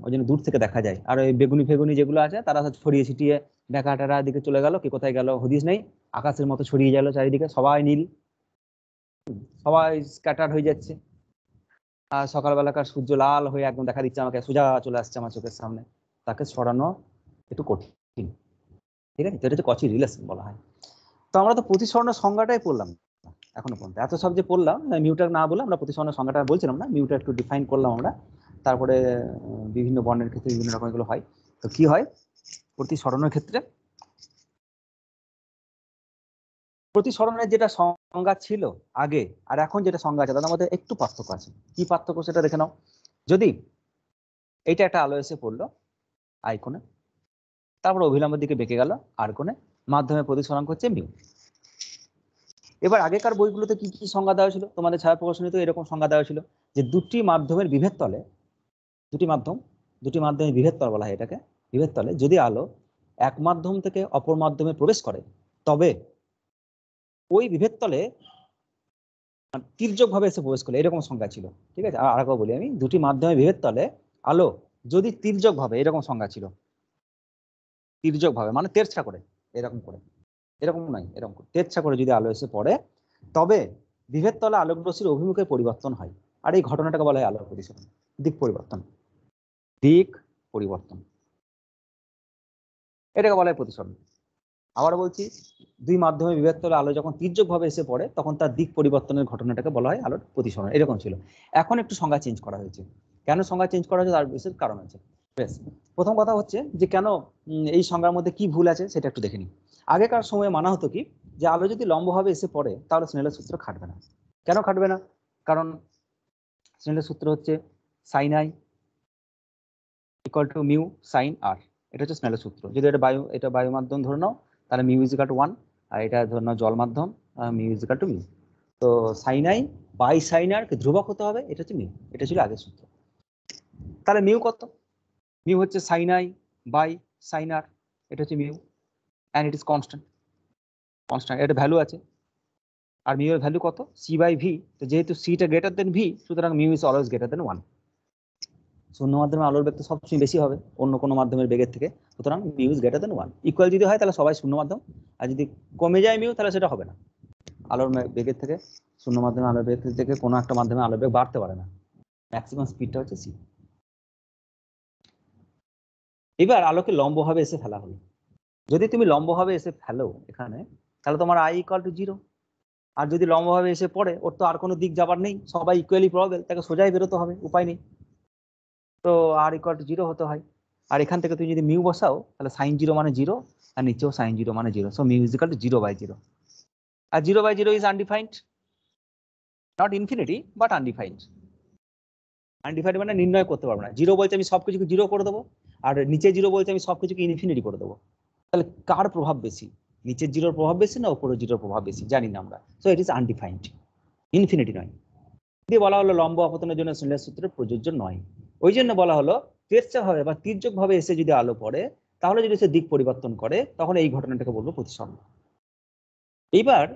ওই জন্য দূর থেকে দেখা যায়। আর ওই বেগুনি ফেগুনি যেগুলো আছে তারা ছড়িয়ে ছিটিয়ে ঢাকা টাকা দিকে চলে গেল, কি কোথায় গেল হদিস নেই, আকাশের মতো ছড়িয়ে গেল চারিদিকে, সবাই নীল, সবাই স্ক্যাটার হয়ে যাচ্ছে। আর সকালবেলাকার সূর্য লাল হয়ে একদম দেখা দিচ্ছে আমাকে, সোজা চলে আসছে আমার চোখের সামনে, তাকে সরানো একটু কঠিন। ঠিক আছে, তো এটা হচ্ছে কচি রিলেশন বলা হয়। তো আমরা তো প্রতিসরণের সংজ্ঞাটাই পড়লাম এখনো পর্যন্ত, এত সব যে পড়লাম, মিউটা না বলে আমরা প্রতিসরণের সংজ্ঞাটা বলছিলাম না, মিউটা একটু ডিফাইন করলাম আমরা। তারপরে বিভিন্ন বর্ণের ক্ষেত্রে বিভিন্ন রকম এগুলো হয়। তো কি হয় প্রতিসরণের ক্ষেত্রে, প্রতিসরণের যেটা সংজ্ঞা ছিল আগে আর এখন যেটা সংজ্ঞা আছে তাদের মধ্যে একটু পার্থক্য আছে। কি পার্থক্য সেটা দেখে নাও। যদি এইটা একটা আলো এসে পড়লো আই কোণে, তারপর অভিলম্বের দিকে বেঁকে গেল আর কোণে, মাধ্যমে প্রতিসরাঙ্ক হচ্ছে মিউ। এবার আগেকার বইগুলোতে কি কি সংজ্ঞা দেওয়া ছিল, তোমাদের ছায়া প্রকাশনীতে এরকম সংজ্ঞা দেওয়া ছিল যে দুটি মাধ্যমের বিভেদ তলে, দুটি মাধ্যমের বিভেদ তল বলা হয় এটাকে, বিভেদ তলে যদি আলো এক মাধ্যম থেকে অপর মাধ্যমে প্রবেশ করে, তবে ওই বিভেদ তলে তির্যক ভাবে এসে প্রবেশ করলে এরকম সংজ্ঞা ছিল। ঠিক আছে, আর একবার বলি আমি, দুটি মাধ্যমে বিভেদ তলে আলো যদি তির্যক ভাবে, এরকম সংজ্ঞা ছিল, তির্যক ভাবে মানে তেরছা করে, এরকম করে, এরকম নয়, এরকম করে তেরছা করে যদি আলো এসে পড়ে, তবে বিভেদ তলে আলোক রশ্মির অভিমুখের পরিবর্তন হয়। আর এই ঘটনাটাকে বলা হয় আলোক প্রতিসরণ, দিক পরিবর্তন, দিক পরিবর্তন, এটাকে বলা হয় প্রতিসরণ। আবার বলছি, দুই মাধ্যমে বিভেদ তলে আলো যখন তির্যক ভাবে এসে পড়ে তখন তার দিক পরিবর্তনের ঘটনাটাকে বলা হয় আলোর প্রতিসরণ। এরকম ছিল। এখন একটু সংজ্ঞা চেঞ্জ করা হয়েছে। কেন সংজ্ঞা চেঞ্জ করা হয়েছে তার বিশেষ কারণ আছে। বেশ, প্রথম কথা হচ্ছে যে কেন এই সংজ্ঞার মধ্যে কি ভুল আছে সেটা একটু দেখে নিই। আগেকার সময়ে মানা হতো কি, যে আলো যদি লম্বভাবে এসে পড়ে তাহলে স্নেলের সূত্র খাটবে না। কেন খাটবে না? কারণ স্নেলের সূত্র হচ্ছে sine i equal to mu sine r. এটা হচ্ছে স্নেলের সূত্র। যদি এটা বায়ু মাধ্যম ধরে নাও তাহলে মিউ ইজ ইকুয়াল টু 1, আর এটা ধরে নাও জল মাধ্যম, mu is equal to mu. তো সাইন আই বাই সাইন আর কে ধ্রুবক হতে হবে, এটা হচ্ছে মিউ। এটা ছিল আগের সূত্র। তাহলে মিউ কত? মিউ হচ্ছে sine i by sine r, এটা হচ্ছে mu, and it is constant. Constant, এটা ভ্যালু আছে। আর মিউ এর ভ্যালু কত? C by V. তো যেহেতু সিটা গ্রেটার দেন ভি, সুতরাং mu is always greater than 1। শূন্য মাধ্যমে আলোর বেগ তো সবসময় বেশি হবে অন্য কোনো মাধ্যমের বেগের থেকে, সুতরাং mu is greater than 1। Equal যদি হয় তাহলে সবাই শূন্য মাধ্যম, আর যদি কমে যায় মিউ তাহলে সেটা হবে না। আলোর বেগের থেকে, শূন্য মাধ্যমে আলোর বেগ থেকে কোনো একটা মাধ্যমে আলোর বেগ বাড়তে পারে না। ম্যাক্সিমাম স্পিডটা হচ্ছে সি। এবার আলোকে লম্বভাবে এসে ফেলা হলো। যদি তুমি লম্বভাবে এসে ফেলো এখানে, তাহলে তোমার আই ইকুয়াল টু 0। আর যদি লম্বভাবে এসে পড়ে, ওর তো আর কোনো দিক যাবার নেই, সবাই ইকুয়ালি প্রবাবল, তাকে সোজাই বেরোতে হবে, উপায় নেই। তো আর ইকুয়াল টু 0 হতে হয়। আর এখান থেকে তুমি যদি মিউ বসাও তাহলে সাইন 0 মানে 0, আর নিচেও সাইন 0 মানে 0। So mu is equal to 0/0। আর 0/0 is undefined, not infinity but undefined. Undefined মানে নির্ণয় করতে পারবো না। 0 বলতে আমি সবকিছুকে 0 করে দেবো, আর নিচে 0 বলতে আমি সবকিছুকে ইনফিনিটি করে দেবো। তাহলে কার প্রভাব বেশি? নিচের 0-র প্রভাব বেশি না উপরের 0-র প্রভাব বেশি? জানি না আমরা। So it is undefined, infinity নয়। দিয়ে বলা হলো লম্ব আপতনের জন্য স্নেলের সূত্র প্রযোজ্য নয়। ওই জন্য বলা হলো তেরছা ভাবে বা তির্যক ভাবে এসে যদি আলো পড়ে, তাহলে যদি সে দিক পরিবর্তন করে, তখন এই ঘটনাটাকে বলবো প্রতিসরণ। এইবার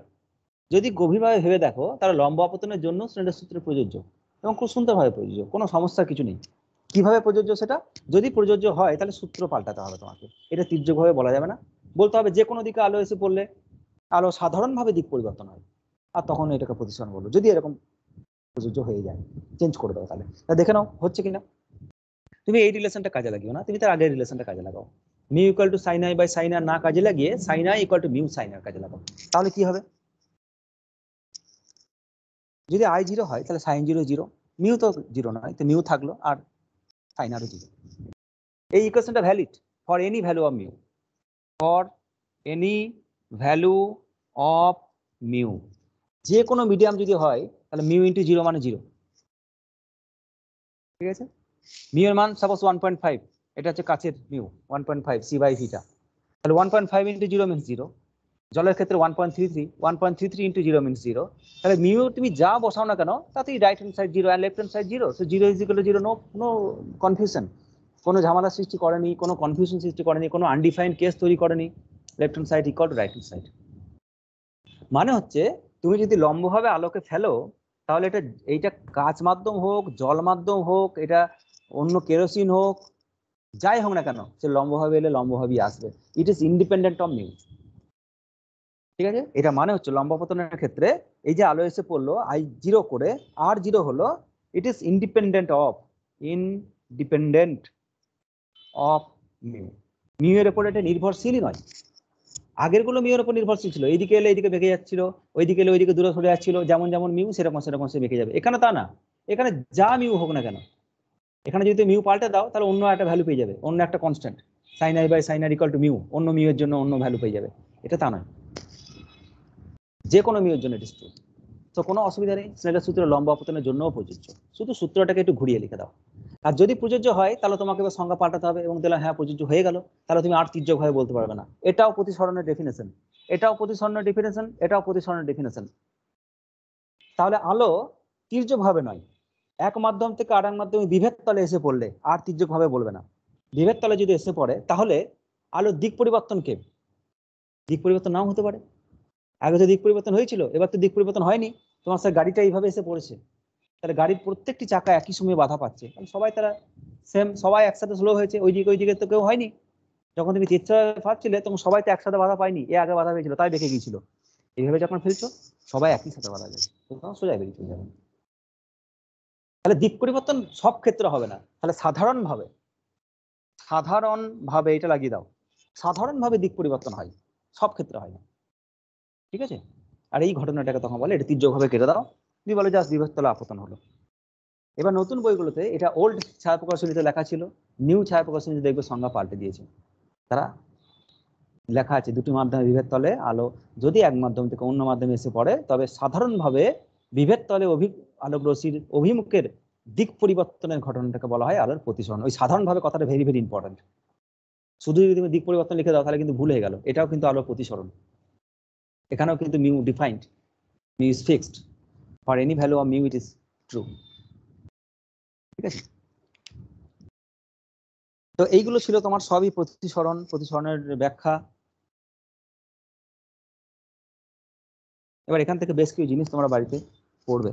যদি গভীরভাবে ভেবে দেখো, তাহলে লম্ব আপতনের জন্য স্নেলের সূত্র প্রযোজ্য, এবং খুব সুন্দরভাবে প্রযোজ্য, কোনো সমস্যার কিছু নেই। কিভাবে প্রযোজ্য সেটা? যদি প্রযোজ্য হয় তাহলে সূত্র পাল্টাতে হবে তোমাকে। এটা তির্যক ভাবে বলা যাবে না, বলতে হবে যে কোনো দিকে আলো এসে পড়লে আলো সাধারণভাবে দিক পরিবর্তন হয়, আর তখন এটাকে প্রতিসরণ বলবো। যদি এরকম প্রযোজ্য হয়ে যায়, চেঞ্জ করে দাও তাহলে। দেখে নাও হচ্ছে কিনা। তুমি এই রিলেশনটা কাজে লাগিও না, তুমি তার আগের রিলেশনটা কাজে লাগাও। Mu equal to sine i by sine r না কাজে লাগিয়ে sine i equal to mu sine r কাজে লাগাও। তাহলে কি হবে? যদি আই 0 হয় তাহলে সাইন 0 0, মিউ তো 0 নয়, তো মিউ থাকলো, আর সাইন আরও 0। এই ইকুয়েশনটা valid for any value of mu, for any value of mu. যে কোনো মিডিয়াম যদি হয় তাহলে মিউ ইন্টু 0 মানে 0। ঠিক আছে, মিউ এর মান সাপোজ 1.5, এটা হচ্ছে কাছের মিউ 1.5 সি বাই ভিটা, তাহলে 1.5 ইন্টু 0 মিনস 0। জলের ক্ষেত্রে 1.33, 1.33 ইন্টু 0 মিনস 0। তাহলে মিউ তুমি যা বসাও না কেন তাতেই রাইট হ্যান্ড সাইড 0 আর left hand side 0। So 0 is equal to 0, no confusion, কোনো ঝামেলা সৃষ্টি করেনি, কোনো কনফিউশন সৃষ্টি করেনি, কোনো আনডিফাইন্ড কেস তৈরি করেনি। Left hand side equal to right hand side. মানে হচ্ছে তুমি যদি লম্বভাবে আলোকে ফেলো, তাহলে এইটা কাঁচ মাধ্যম হোক, জল মাধ্যম হোক, এটা অন্য কেরোসিন হোক, যাই হোক না কেন, সে লম্বভাবে এলে লম্বভাবেই আসবে। It is independent of mu. ঠিক আছে, এটা মানে হচ্ছে লম্ব পতনের ক্ষেত্রে এই যে আলো এসে পড়লো আই 0 করে, আর 0 হলো, it is independent of mu. Mu এর উপর এটা নির্ভরশীলই নয়। আগের গুলো মিউ এর উপর নির্ভরশীল ছিল, এইদিকে এলে এইদিকে বেঁকে যাচ্ছিল, ওইদিকে এলে ওইদিকে দূরে সরে যাচ্ছিল, যেমন যেমন মিউ সেরকম সেরকম সে বেঁকে যাবে। এখানে তা না, এখানে যা মিউ হোক না কেন, এখানে যদি মিউ পাল্টে দাও তাহলে অন্য একটা ভ্যালু পেয়ে যাবে, অন্য একটা constant, sine i by sine r equal to mu, অন্য মিউ এর জন্য অন্য ভ্যালু পেয়ে যাবে। এটা তা নয়, যে কোনো মিউ এর জন্য ইট ইজ ট্রু। তো কোনো অসুবিধা নেই, স্নেলের সূত্র লম্ব আপতনের জন্যও প্রযোজ্য, শুধু সূত্রটাকে একটু ঘুরিয়ে লিখে দাও। আর যদি প্রযোজ্য হয় তাহলে তোমাকে এবার সংজ্ঞা পাল্টাতে হবে, এবং তাহলে হ্যাঁ প্রযোজ্য হয়ে গেল, তাহলে তুমি আর তির্যক ভাবে বলতে পারবে না। এটাও প্রতিসরণের ডেফিনেশন, এটাও প্রতিসরণের ডেফিনেশন, এটাও প্রতিসরণের ডেফিনেশন। তাহলে আলো তির্যক ভাবে নয়, এক মাধ্যম থেকে আর এক মাধ্যমে বিভেদ তলে এসে পড়লে আর তির্যক ভাবে বলবে না। বিভেদ তলে যদি এসে পড়ে তাহলে আলো দিক পরিবর্তনকে, দিক পরিবর্তন নাও হতে পারে। আগে তো দিক পরিবর্তন হয়েছিল, এবার তো দিক পরিবর্তন হয়নি, তোমার স্যার গাড়িটা এইভাবে এসে পড়েছে, তাহলে গাড়ির প্রত্যেকটি চাকা একই সময়ে বাধা পাচ্ছে, কারণ সবাই তারা সেম, সবাই একসাথে স্লো হয়েছে, ওইদিকে তো কেউ হয়নি। যখন তুমি চিত্রা ফাটছিলে তখন সবাই তো একসাথে বাধা পায়নি, এ আগে বাধা পেয়েছিল তাই বেঁকে গিয়েছিল। এইভাবে যখন ফেলছো সবাই একই সাথে বাধা যায়, তখন সোজা বেরিয়ে চলে যাবে। তাহলে দিক পরিবর্তন সব ক্ষেত্রে হবে না, তাহলে সাধারণভাবে এটা লাগিয়ে দাও, সাধারণভাবে দিক পরিবর্তন হয়, সব ক্ষেত্রে হয় না, ঠিক আছে। আর এই ঘটনাটাকে তখন বলে এটা তির্যকভাবে কেটে দাও, তুমি বলে জাস্ট বিভক্ত হলো, আপতন হলো। এবার নতুন বইগুলোতে এটা ওল্ড ছায়া প্রকাশনীতে লেখা ছিল, নিউ ছায়া প্রকাশনীতে দেখবে সংজ্ঞা পাল্টে দিয়েছে। তারা লেখা আছে দুটি মাধ্যমে বিভেদ তলে আলো যদি এক মাধ্যম থেকে অন্য মাধ্যমে এসে পড়ে, তবে সাধারণভাবে বিভেদ তলে আলোক রশ্মির অভিমুখের দিক পরিবর্তনের ঘটনাটাকে বলা হয় আলোর প্রতিসরণ। ওই সাধারণভাবে কথাটা ভেরি ভেরি ইম্পর্টেন্ট। শুধু যদি তুমি দিক পরিবর্তন লিখে দাও তাহলে কিন্তু ভুল হয়ে গেল, এটাও কিন্তু আলোর প্রতিসরণ। এখানেও কিন্তু mu defined, mu is fixed, for any value of mu it is true, ঠিক আছে। তো এইগুলো ছিল তোমার সবই প্রতিসরণের ব্যাখ্যা। এবার এখান থেকে বেশ কিছু জিনিস তোমরা বাড়িতে পড়বে।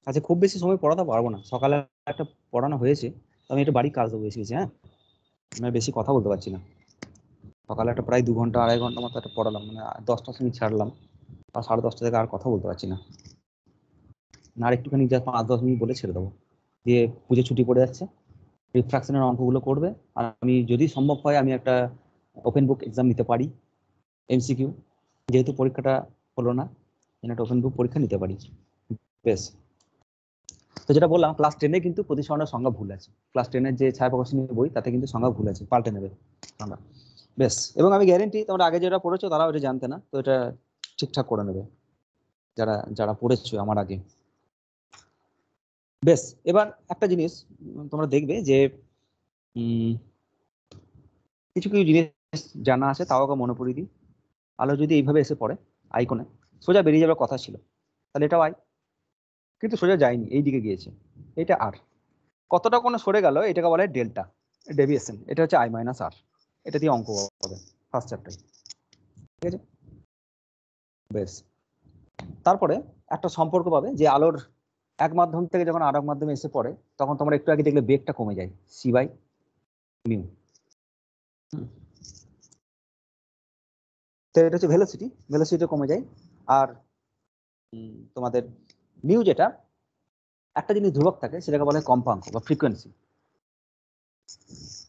আচ্ছা, খুব বেশি সময় পড়াতে পারবো না, সকালে একটা পড়ানো হয়েছে, আমি একটু বাড়ির কাজ দেবো এসে, হ্যাঁ, আমি বেশি কথা বলতে পারছি না। সকালে একটা প্রায় 2 ঘন্টা 2.5 ঘন্টা মতো একটা পড়ালাম, মানে 10টার সময় ছাড়লাম, আর 10:30 থেকে আর কথা বলতে পারছি না। আর একটুখানি যা 5-10 মিনিট বলে ছেড়ে দেবো, দিয়ে পুজো ছুটি পড়ে যাচ্ছে, রিফ্রাকশনের অঙ্কগুলো করবে। আর আমি যদি সম্ভব হয় আমি একটা ওপেন বুক এক্সাম নিতে পারি, এমসিকিউ, যেহেতু পরীক্ষাটা হলো না, একটা ওপেন বুক পরীক্ষা নিতে পারি। বেশ, তো যেটা বললাম ক্লাস 10-এ কিন্তু প্রতিসরণের সংজ্ঞা ভুল আছে, ক্লাস 10-এর যে ছায়া প্রকাশনীর বই তাতে কিন্তু সংজ্ঞা ভুল আছে, পাল্টে নেবে সংজ্ঞা। বেশ, এবং আমি গ্যারেন্টি তোমরা আগে যেটা পড়েছো তারাও এটা জানতে না, তো এটা ঠিকঠাক করে নেবে যারা যারা পড়েছো আমার আগে। বেশ, এবার একটা জিনিস তোমরা দেখবে যে কিছু কিছু জিনিস জানা আছে, তাও আগে মনে পড়িয়ে দিই। আলো যদি এইভাবে এসে পড়ে আইকনে, সোজা বেরিয়ে যাওয়ার কথা ছিল, তাহলে এটাও আই, কিন্তু সোজা যায়নি, এই দিকে গিয়েছে, এটা আর কতটা কোনো সরে গেল, এটাকে বলে ডেল্টা ডেভিয়েশন, এটা হচ্ছে আই মাইনাস আর। এটা দিয়ে অঙ্ক হবে ফার্স্ট চ্যাপ্টারে, ঠিক আছে। বেশ, তারপরে একটা সম্পর্ক পাবে যে আলোর এক মাধ্যম থেকে যখন আর এক মাধ্যমে এসে পড়ে তখন তোমরা একটু আগে দেখলে বেগটা কমে যায়, সি বাই মিউ। তো এটা হচ্ছে ভেলোসিটি কমে যায়। আর তোমাদের মিউ যেটা একটা জিনিস ধ্রুবক থাকে সেটাকে বলে কম্পাঙ্ক বা ফ্রিকোয়েন্সি।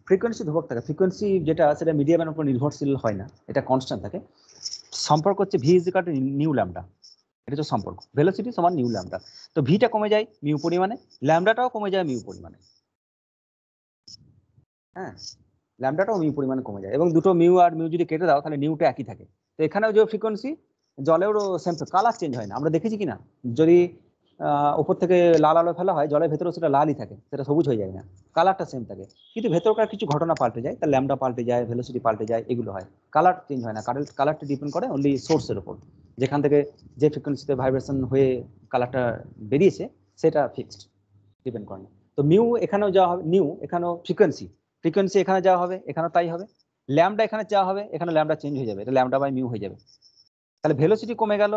ফ্রিকোয়েন্সি ধ্রুবক থাকে, ফ্রিকোয়েন্সি যেটা সেটা মিডিয়ামের উপর নির্ভরশীল হয় না, এটা কনস্ট্যান্ট থাকে। সম্পর্ক হচ্ছে V is equal two new lambda, এটা হচ্ছে সম্পর্ক, ভেলোসিটি সমান নিউ ল্যামডা। তো ভিটা কমে যায় মিউ পরিমাণে, ল্যামডাটাও কমে যায় মিউ পরিমাণে, হ্যাঁ, ল্যামডাটাও মিউ পরিমাণে কমে যায়, এবং দুটো মিউ আর মিউ যদি কেটে দাও তাহলে নিউটা একই থাকে। তো এখানেও যে ফ্রিকোয়েন্সি জলেরও সেম, কালার চেঞ্জ হয় না, আমরা দেখেছি কিনা, যদি উপর থেকে লাল আলো ফেলা হয় জলের ভেতরেও সেটা লালই থাকে, সেটা সবুজ হয়ে যায় না, কালারটা সেম থাকে, কিন্তু ভেতরকার কিছু ঘটনা পাল্টে যায়, তার ল্যামডা পাল্টে যায়, ভেলোসিটি পাল্টে যায়, এগুলো হয়, কালার চেঞ্জ হয় না, কালারটা ডিপেন্ড করে অনলি সোর্সের উপর, যেখান থেকে যে ফ্রিকোয়েন্সিতে ভাইব্রেশন হয়ে কালারটা বেরিয়েছে সেটা ফিক্সড, ডিপেন্ড করে না। তো মিউ এখানেও যাওয়া হবে, নিউ এখানেও ফ্রিকোয়েন্সি এখানে যাওয়া হবে, এখানেও তাই হবে, ল্যামডা এখানে যাওয়া হবে, এখানে ল্যামডা চেঞ্জ হয়ে যাবে, এটা ল্যামডা বাই মিউ হয়ে যাবে। তাহলে ভেলোসিটি কমে গেল,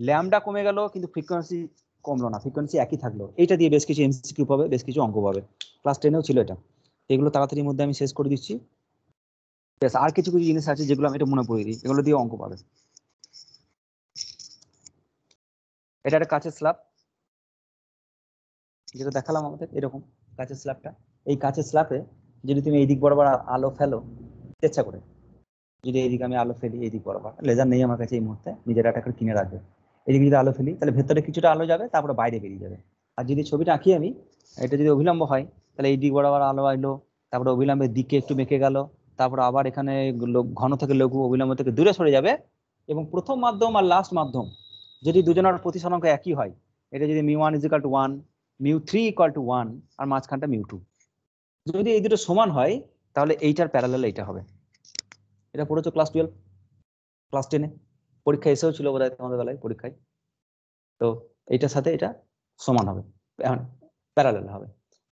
ল্যামডা কমে গেল, কিন্তু ফ্রিকোয়েন্সি কমলো না, ফ্রিকোয়েন্সি একই থাকলো। এইটা দিয়ে বেশ কিছু এমসিকিউ পাবে, বেশ কিছু অঙ্ক পাবে, ক্লাস 10-এও ছিল এটা। এগুলো তাড়াতাড়ির মধ্যে আমি শেষ করে দিচ্ছি। বেশ, আর কিছু কিছু জিনিস আছে যেগুলো আমি এটা মনে পড়িয়ে দিই, এগুলো দিয়ে অঙ্ক পাবে। এটা একটা কাঁচের স্ল্যাব, যেটা দেখালাম আমাদের এরকম কাঁচের স্ল্যাবটা, এই কাঁচের স্ল্যাবে যদি তুমি এই দিক বরাবর আলো ফেলো ইচ্ছা করে, যদি এইদিকে আমি আলো ফেলি এই দিক বরাবর, লেজার নেই আমার কাছে এই মুহূর্তে, নিজের একটা করে কিনে রাখবে, এদিকে যদি আলো ফেলি তাহলে ভেতরে কিছুটা আলো যাবে, তারপরে বাইরে বেরিয়ে যাবে। আর যদি ছবিটা আঁকি আমি, এটা যদি অভিলম্ব হয় তাহলে এই দিক বরাবর আলো আইলো, তারপরে অভিলম্বের দিকে একটু মেকে গেল, তারপর আবার এখানে ঘন থেকে লঘু, অভিলম্ব থেকে দূরে সরে যাবে, এবং প্রথম মাধ্যম আর লাস্ট মাধ্যম যদি দুজনের প্রতিসরাঙ্ক একই হয়, এটা যদি মিউ 1 = 1, মিউ 3 = 1, আর মাঝখানটা মিউ 2, যদি এই দুটো সমান হয় তাহলে এইটার প্যারালাল এইটা হবে। এটা পড়েছো ক্লাস 12, ক্লাস 10-এ পরীক্ষা এসেও ছিল বোধহয় তোমাদের বেলায় পরীক্ষায়। তো এইটার সাথে এটা সমান হবে, প্যারালাল হবে।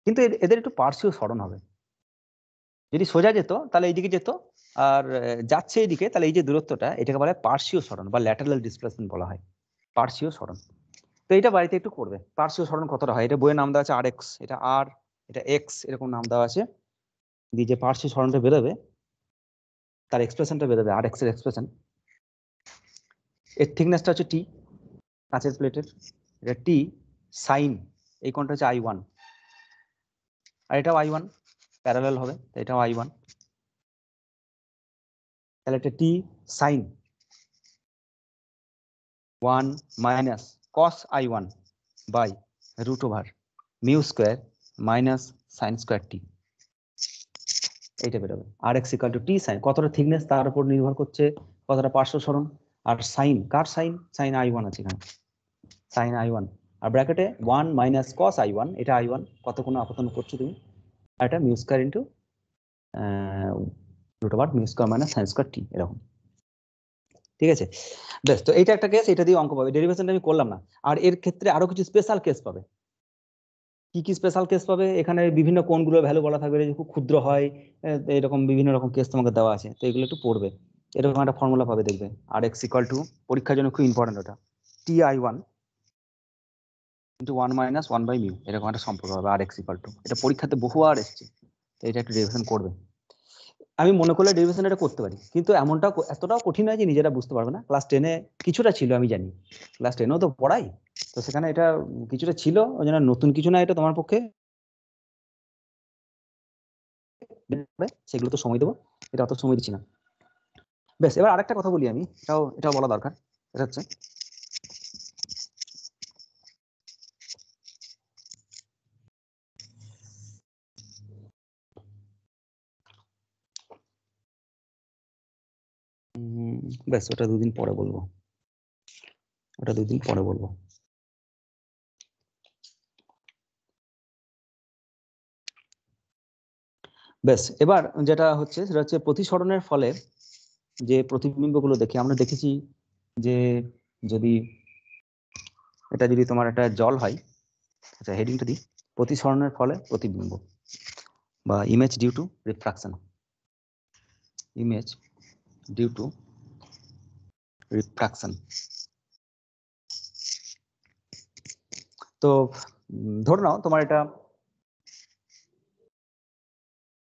কিন্তু এদের একটু পার্শ্বীয় সরণ হবে। যদি সোজা যেত তাহলে এইদিকে যেত, আর যাচ্ছে এইদিকে, তাহলে এই যে দূরত্বটা এটাকে বলা হয় পার্শ্বীয় সরণ বা ল্যাটারাল ডিসপ্লেসমেন্ট বলা হয়, পার্শ্বীয় সরণ। তো এটা বাড়িতে একটু করবে। পার্শ্বীয় সরণ কতটা হয়, এটা বইয়ের নাম দেওয়া আছে আর এক্স, এটা আর, এটা এক্স, এরকম নাম দেওয়া আছে। দিয়ে যে পার্শ্বীয় সরণটা বেরোবে তার এক্সপ্রেশনটা বেরোবে, আর এক্স এর এক্সপ্রেশন। এর থিকনেসটা হচ্ছে টি, কাঁচের প্লেটের, এটা টি সাইন, এই কোণটা হচ্ছে I1, আর এটাও I1, প্যারালাল হবে, তো এটাও I1। তাহলে এটা t sine 1 minus cos I1 by root over mu square minus sine square t, এইটা বেরোবে। আর x equal to t sine, কতটা থিকনেস তার উপর নির্ভর করছে, কতটা পার্শ্ব সরণ। আর সাইন, কার সাইন, সাইন I1 আছে এখানে, সাইন I1, আর ব্র্যাকেটে 1 মাইনাস কস I1, এটা I1 কত কোনো আপতন করছো তুমি, আর এটা mu square into root over mu square minus sine square t, এরকম। ঠিক আছে, বেশ। তো এইটা একটা কেস, এটা দিয়ে অঙ্ক পাবে, ডেরিভেশনটা আমি করলাম না। আর এর ক্ষেত্রে আরো কিছু স্পেশাল কেস পাবে। কি কি স্পেশাল কেস পাবে, এখানে বিভিন্ন কোণগুলো ভ্যালু বলা থাকবে, খুব ক্ষুদ্র হয়, এরকম বিভিন্ন রকম কেস তোমাকে দেওয়া আছে, তো এগুলো একটু পড়বে। এরকম একটা ফর্মুলা পাবে, দেখবে আর এক্স ইকুয়াল টু, পরীক্ষার জন্য খুব ইম্পর্টেন্ট ওটা, TI1 into 1 minus 1 by mu, এরকম একটা সম্পর্ক হবে আর এক্স ইকুয়াল টু। এটা পরীক্ষাতে বহুবার এসছে, তো এটা একটু ডেরিভেশন করবে। আমি মনে করলে ডেরিভেশন এটা করতে পারি, কিন্তু এতটাও কঠিন নয় যে নিজেরা বুঝতে পারবে না। ক্লাস 10-এ কিছুটা ছিল, আমি জানি, ক্লাস 10-এও তো পড়াই, তো সেখানে এটা কিছুটা ছিল, ওই জন্য নতুন কিছু না এটা তোমার পক্ষে, সেগুলো তো সময় দেবো, এটা অত সময় দিচ্ছি না। বেশ, এবার আরেকটা কথা বলি আমি, এটাও বলা দরকার। এটা হচ্ছে বেশ, ওটা দুদিন পরে বলবো, ওটা দুদিন পরে বলবো। বেশ, এবার যেটা হচ্ছে সেটা হচ্ছে প্রতিসরণের ফলে যে প্রতিবিম্বগুলো দেখি, আমরা দেখেছি যে যদি এটা যদি তোমার একটা জল হয়, আচ্ছা হেডিংটা দিই, প্রতিসরণের ফলে প্রতিবিম্ব বা image due to refraction, image due to refraction. তো ধরে নাও তোমার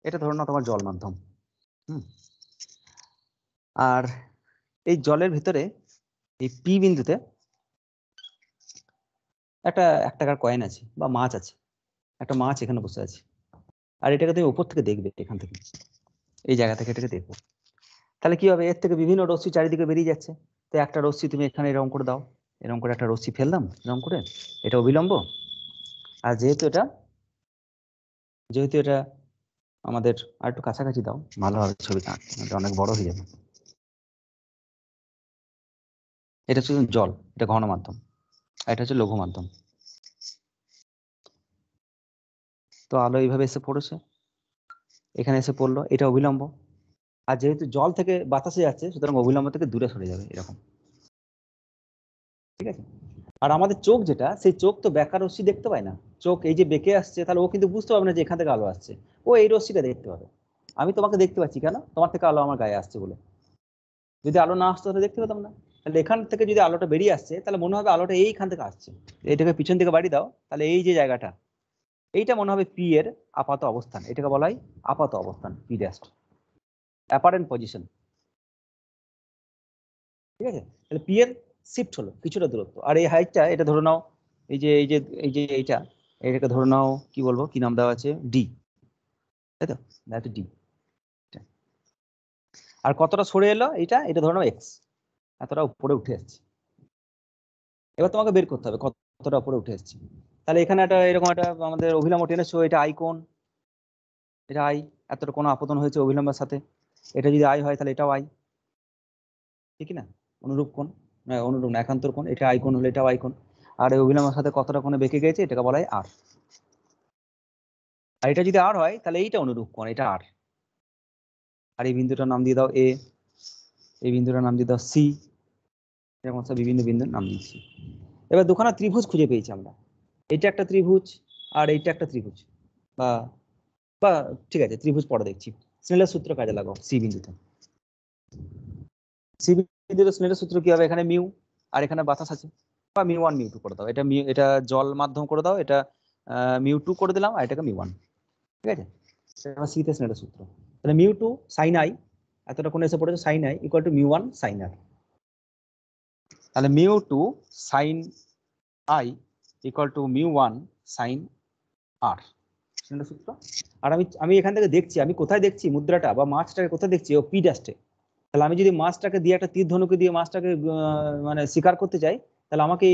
এটা ধরে নাও তোমার জল মাধ্যম, আর এই জলের ভিতরে এই পি বিন্দুতে একটা 1 টাকার কয়েন আছে বা মাছ আছে, একটা মাছ এখানে বসে আছে, আর এটাকে তুমি উপর থেকে দেখবে, এখান থেকে, এই জায়গা থেকে এটাকে দেখবো, তাহলে কি হবে, এর থেকে বিভিন্ন রশ্মি চারিদিকে বেরিয়ে যাচ্ছে। তো একটা রশ্মি তুমি এখানে এরকম করে দাও, এরকম করে একটা রশ্মি ফেললাম এরকম করে, এটা অবিলম্ব। আর যেহেতু এটা আমাদের, আর একটু কাছাকাছি দাও, ভালো হবে ছবিটা, অনেক বড় হয়ে যাবে। এটা হচ্ছে জল, এটা ঘন মাধ্যম, আর এটা হচ্ছে লঘু মাধ্যম। তো আলো এইভাবে এসে পড়েছে, এখানে এসে পড়লো, এটা অবিলম্ব। আর যেহেতু জল থেকে বাতাসে যাচ্ছে, সুতরাং অবিলম্ব থেকে দূরে সরে যাবে, এরকম। ঠিক আছে, আর আমাদের চোখ যেটা, সেই চোখ তো বেকার রশ্মি দেখতে পায় না। চোখ এই যে বেঁকে আসছে, তাহলে ও কিন্তু বুঝতে পারবে না যে এখান থেকে আলো আসছে, ও এই রশ্মিটা দেখতে পাবে। আমি তোমাকে দেখতে পাচ্ছি কেন, তোমার থেকে আলো আমার গায়ে আসছে বলে। যদি আলো না আসতো তাহলে দেখতে পেতাম না। তাহলে এখান থেকে যদি আলোটা বেরিয়ে আসছে, তাহলে মনে হবে আলোটা এইখান থেকে আসছে। এটাকে পিছন দিকে বাড়ি দাও, তাহলে এই যে জায়গাটা, এইটা মনে হবে পি এর আপাত অবস্থান, এটাকে বলা হয় আপাত অবস্থান, পি ড্যাশ, অ্যাপারেন্ট পজিশন। ঠিক আছে, তাহলে পি এর শিফট হলো কিছুটা দূরত্ব, আর এই হাইটটা, এটা ধরে নাও, এইটা, এটাকে ধরে নাও, কি বলবো, কি নাম দেওয়া আছে, ডি, তাই তো, দ্যাট ডি। আর কতটা সরে এলো এটা ধরে নাও এক্স, এতটা উপরে উঠে আসছে। এবার তোমাকে বের করতে হবে কতটা উপরে উঠে আসছে। তাহলে এখানে একটা এরকম একটা আমাদের অভিলম্ব টেনেছো, এটা আই কোণ, এটা আই, এতটা কোনো আপতন হয়েছে অভিলম্বের সাথে, এটা যদি আই হয় তাহলে এটাও আই, ঠিক না, অনুরূপ কোণ, অনুরূপ না, একান্তর কোণ, এটা আই কোণ হলে এটাও আই কোণ। আর এই অভিলম্বের সাথে কতটা কোণে বেঁকে গেছে, এটাকে বলা হয় আর। আর এটা যদি আর হয় তাহলে এইটা অনুরূপ কোণ, এটা আর। আর এই বিন্দুটার নাম দিয়ে দাও এ, এই বিন্দুটার নাম দিয়ে দাও সি, এরকম সব বিভিন্ন বিন্দুর নাম দিচ্ছি। এবার দুখানা ত্রিভুজ খুঁজে পেয়েছি আমরা, এটা একটা ত্রিভুজ আর এইটা একটা ত্রিভুজ। বা বা ঠিক আছে, ত্রিভুজ পরে দেখছি। স্নেলের সূত্র কাজে লাগাও সি বিন্দুতে। সি বিন্দুতে স্নেলের সূত্র কি হবে? এখানে মিউ আর এখানে বাতাস আছে, বা মিউ 1 মিউ 2 করে দাও। এটা এটা জল মাধ্যম করে দাও, এটা মিউ 2 করে দিলাম, আর এটাকে মিউ 1। ঠিক আছে, এটা সি তে স্নেলের সূত্র। তাহলে মিউ 2 সাইন আই, এতটা কোণ এসে পড়েছে, sine i equal to mu 1 sine r. তাহলে mu 2 sine i equal to mu 1 sine r, স্নেলের সূত্র। আর আমি এখান থেকে দেখছি, আমি কোথায় দেখছি মুদ্রাটা বা মাছটাকে কোথায় দেখছি? ও পি ড্যাশে। তাহলে আমি যদি মাছটাকে দিয়ে একটা তীর ধনুকে দিয়ে মাছটাকে মানে শিকার করতে চাই, তাহলে আমাকে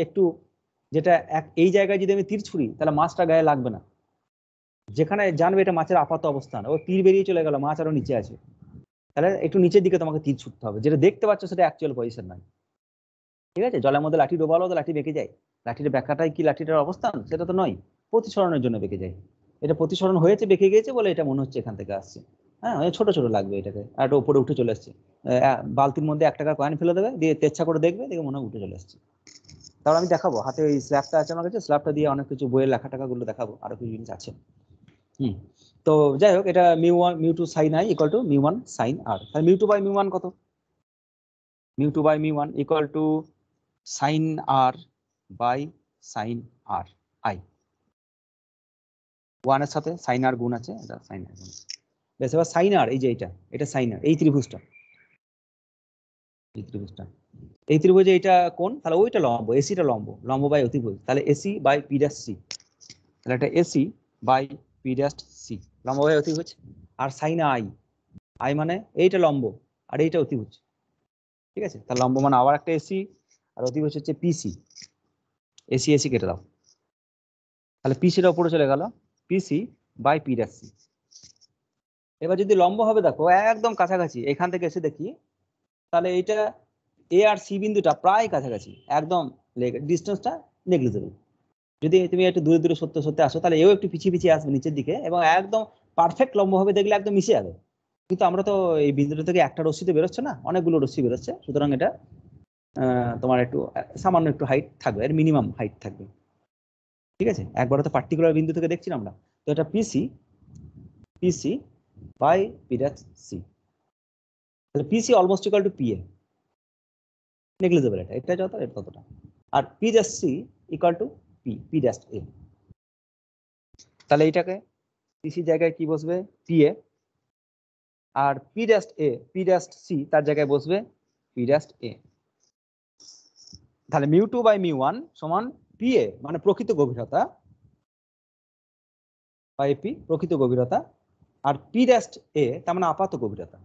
একটু যেটা এই জায়গায় যদি আমি তীর ছুড়ি, তাহলে মাছটা গায়ে লাগবে না। যেখানে জানবে এটা মাছের আপাত অবস্থান, ও তীর বেরিয়ে চলে গেল, মাছ আরো নিচে আছে, তাহলে একটু নিচের দিকে তোমাকে তীর ছুটতে হবে, যেটা দেখতে পাচ্ছ সেটা অ্যাকচুয়াল পজিশন নয়। ঠিক আছে, জলের মধ্যে লাঠি ডোবালো তো লাঠি বেঁকে যায়, লাঠির ব্যাখ্যাটাই কি লাঠিটার অবস্থান সেটা তো নয়, প্রতিসরণের জন্য বেঁকে যায়। এটা প্রতিসরণ হয়েছে, বেঁকে গিয়েছে বলে এটা মনে হচ্ছে এখান থেকে আসছে। হ্যাঁ, ছোট ছোট লাগবে এটাকে, আর এটা উপরে উঠে চলে আসছে। বালতির মধ্যে 1 টাকার কয়েন ফেলে দেবে, দিয়ে তেচ্ছা করে দেখবে, দেখে মনে হয় উঠে চলে আসছে। তারপর আমি দেখাবো, হাতে ওই স্ল্যাবটা আছে আমার কাছে, স্ল্যাবটা দিয়ে অনেক কিছু বইয়ের লেখা টাকাগুলো দেখাবো, আরো কিছু জিনিস আছে। তো যাই হোক, এটা mu 2 sine i equal to mu 1 sine r. তাহলে মিউ 2 বাই মিউ 1 কত? Mu 2 by mu 1 equal to sine r by sine r i. 1 এর সাথে সাইন আর গুণ আছে, এটা সাইন আর গুণ। বেশ, এবার সাইন আর, এই যে এটা সাইন আর, এই ত্রিভুজটা, এই ত্রিভুজে এটা কোণ, তাহলে ওইটা লম্ব, এসিটা লম্ব, লম্ব বাই অতিভুজ, তাহলে AC by P dash C. তাহলে এটা AC by P dash C, লম্ব বাই অতিভুজ। আর সাইন আই, আই মানে এইটা লম্ব আর এইটা অতিভুজ। ঠিক আছে, তাহলে লম্ব মানে আবার একটা এসি, আর অতিভুজ হচ্ছে পিসি। এসি এসি কেটে দাও, তাহলে পিসিটা উপরে চলে গেল, PC by P dash C. এবার যদি লম্ব হবে, দেখো একদম কাছাকাছি, এখান থেকে এসে দেখি, তাহলে এইটা এ আর সি বিন্দুটা প্রায় কাছাকাছি, একদম ডিস্টেন্সটা নেগলিজেবল। যদি তুমি একটু দূরে দূরে সত্যি সত্যি আসো, তাহলে এও একটু পিছিয়ে পিছিয়ে আসবে নিচের দিকে, এবং একদম পারফেক্ট লম্ব হবে, দেখলে একদম মিশে যাবে। কিন্তু আমরা তো এই বিন্দুটা থেকে একটা রশ্মিতে বেরোচ্ছে না, অনেকগুলো রশ্মি বেরোচ্ছে, সুতরাং এটা তোমার একটু সামান্য একটু হাইট থাকবে, এর মিনিমাম হাইট থাকবে। ঠিক আছে, একবারে তো পার্টিকুলার বিন্দু থেকে দেখছি না আমরা, তো এটা PC, PC by P dash C. তাহলে PC almost equal to PA, negligible, এটা যত এটা ততটা। আর P dash C equal to P dash A. তাহলে এইটাকে পিসি জায়গায় কি বসবে? পিএ, আর পি ড্যাশ সি তার জায়গায় বসবে পি ড্যাশ এ। তাহলে মিউ 2 বাই মিউ 1 সমান পিএ মানে প্রকৃত গভীরতা, বা এপি প্রকৃত গভীরতা, আর পি ড্যাশ এ তার মানে আপাত গভীরতা।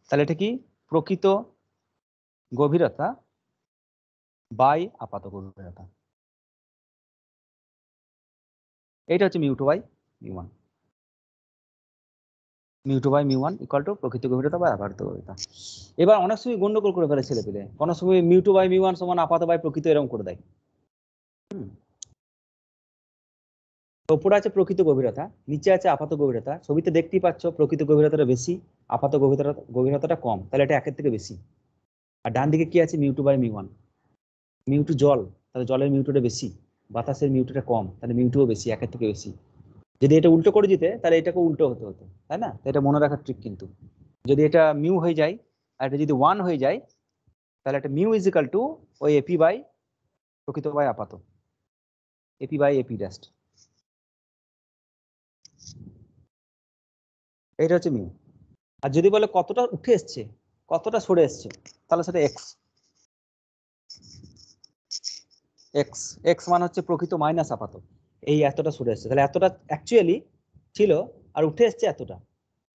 তাহলে এটা কি? প্রকৃত গভীরতা বাই আপাত গভীরতা। এটা হচ্ছে mu 2 by mu 1। Mu 2 by mu 1 equal to প্রকৃত গভীরতা বা আপাত গভীরতা। এবার অনেক সময় গন্ডগোল করে ফেলে ছেলে পেলে, কোনো সময় মিউ 2 বাই মিউ 1 সমান আপাত বাই প্রকৃত এরকম করে দেয়। উপরে আছে প্রকৃত গভীরতা, নিচে আছে আপাত গভীরতা। ছবিতে দেখতেই পাচ্ছ প্রকৃত গভীরতাটা বেশি, আপাত গভীরতাটা কম, তাহলে এটা 1-এর থেকে বেশি। আর ডান দিকে কি আছে? Mu 2 by mu 1। মিউ 2 জল, তাহলে জলের মিউ 2টা বেশি, বাতাসের মিউ 2টা কম, তাহলে মিউ 2ও বেশি, 1-এর থেকে বেশি। যদি এটা উল্টো করে দিতে, তাহলে এটাকে উল্টো হতে হতো, তাই না? এটা মনে রাখার ট্রিক কিন্তু। যদি এটা মিউ হয়ে যায় আর এটা যদি 1 হয়ে যায়, তাহলে এটা মিউ ইজ ইকাল টু ওই এপি বাই প্রকৃত বাই আপাত, এপি বাই এপি ড্যাশ। এটা হচ্ছে মিউ। আর যদি বলে কতটা উঠে এসছে, কতটা সরে এসছে, তাহলে সেটা এক্স। এক্স এক্স মান হচ্ছে প্রকৃত মাইনাস আপাত। এই এতটা সরে এসছে, তাহলে এতটা অ্যাকচুয়ালি ছিল, আর উঠে এসছে এতটা।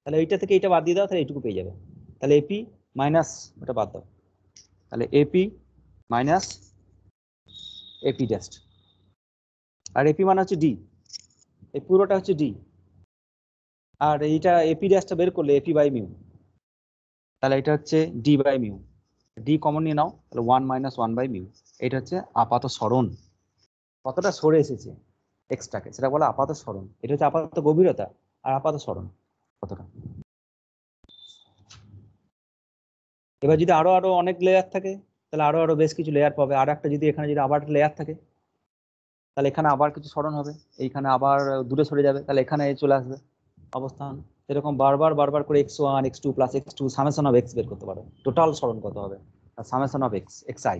তাহলে এইটা থেকে এইটা বাদ দিয়ে দাও, তাহলে এইটুকু পেয়ে যাবে। তাহলে এপি মাইনাস ওটা বাদ দাও, তাহলে এপি মাইনাস এপি ড্যাশ। আর এপি মানে হচ্ছে ডি, এই পুরোটা হচ্ছে ডি, আর এইটা এপি ড্যাশটা বের করলে এপি বাই মিউ, তাহলে এটা হচ্ছে D by mu. D common নিয়ে নাও, তাহলে 1 মাইনাস 1 বাই মিউ। এটা হচ্ছে আপাত সরণ, কতটা সরে এসেছে এক্সটাকে, সেটা বলে আপাত সরণ। এটা হচ্ছে আপাত গভীরতা আর আপাত সরণ কতটা। এবার যদি আরো আরো অনেক লেয়ার থাকে, তাহলে আরো আরো বেশ কিছু লেয়ার পাবে। আর একটা যদি এখানে যদি আবার লেয়ার থাকে, তাহলে এখানে আবার কিছু সরণ হবে, এইখানে আবার দূরে সরে যাবে, তাহলে এখানে চলে আসবে অবস্থান। এরকম বারবার বারবার করে x1 x2 plus x2 summation of x বের করতে পারো, টোটাল সরণ কত হবে, summation of xi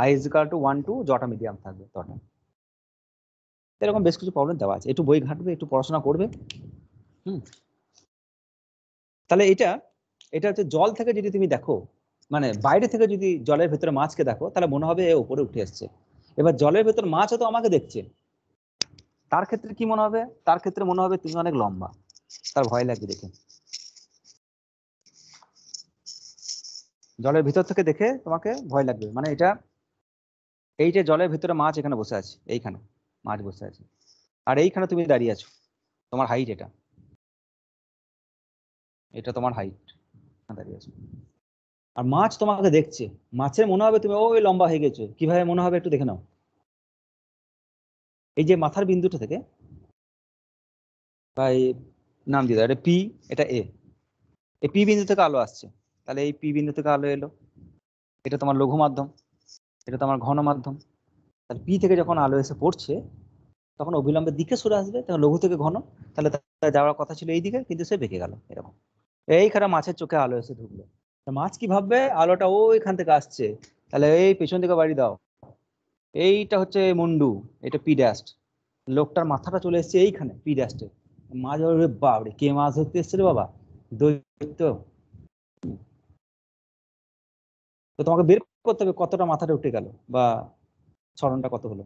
i is equal to 1 to যটা মিডিয়াম থাকবে তটা। এরকম বেশ কিছু প্রবলেম দেওয়া আছে, একটু বই ঘাঁটবে, একটু পড়াশোনা করবে। তাহলে এটা হচ্ছে জল থেকে যদি তুমি দেখো, মানে বাইরে থেকে যদি জলের ভেতরে মাছকে দেখো, তাহলে মনে হবে এ উপরে উঠে এসছে। এবার জলের ভেতর মাছও তো আমাকে দেখছে, তার ক্ষেত্রে কি মনে হবে, তার ক্ষেত্রে মনে হবে তুমি অনেক লম্বা, তার ভয় লাগবে দেখে। জলের ভিতর থেকে দেখে তোমাকে ভয় লাগবে, মানে এটা, এই যে জলের ভিতরে মাছ এখানে বসে আছে, এইখানে মাছ বসে আছে, আর এইখানে তুমি দাঁড়িয়ে আছো, তোমার হাইট এটা, এটা তোমার হাইট দাঁড়িয়ে আছো, আর মাছ তোমাকে দেখছে, মাছের মনে হবে তুমি ওই লম্বা হয়ে গেছো। কিভাবে মনে হবে একটু দেখে নাও। এই যে মাথার বিন্দুটা থেকে, বা এই নাম দিয়ে দাও, এটা পি, এটা এ, এই পি বিন্দু থেকে আলো আসছে, তাহলে এই পি বিন্দু থেকে আলো এলো, এটা তোমার লঘু মাধ্যম, এটা তোমার ঘন মাধ্যম। তাহলে পি থেকে যখন আলো এসে পড়ছে, তখন অবিলম্বের দিকে সরে আসবে, তখন লঘু থেকে ঘন, তাহলে তার যাওয়ার কথা ছিল এই দিকে, কিন্তু সে বেঁকে গেল এরকম। এইখানে মাছের চোখে আলো এসে ঢুকলো, মাছ কি ভাববে, আলোটা ওইখান থেকে আসছে, তাহলে এই পেছন দিকে বাড়ি দাও, এইটা হচ্ছে মুন্ডু, এটা পি ড্যাস্ট, লোকটার মাথাটা চলে এসছে এইখানে পি ড্যাস্টে। মাছ ধরবে, বাবরে কে মাছ ধরতে এসছে রে বাবা, দৈত্য। তো তোমাকে বের করতে হবে কতটা মাথাটা উঠে গেল, বা সরণটা কত হলো,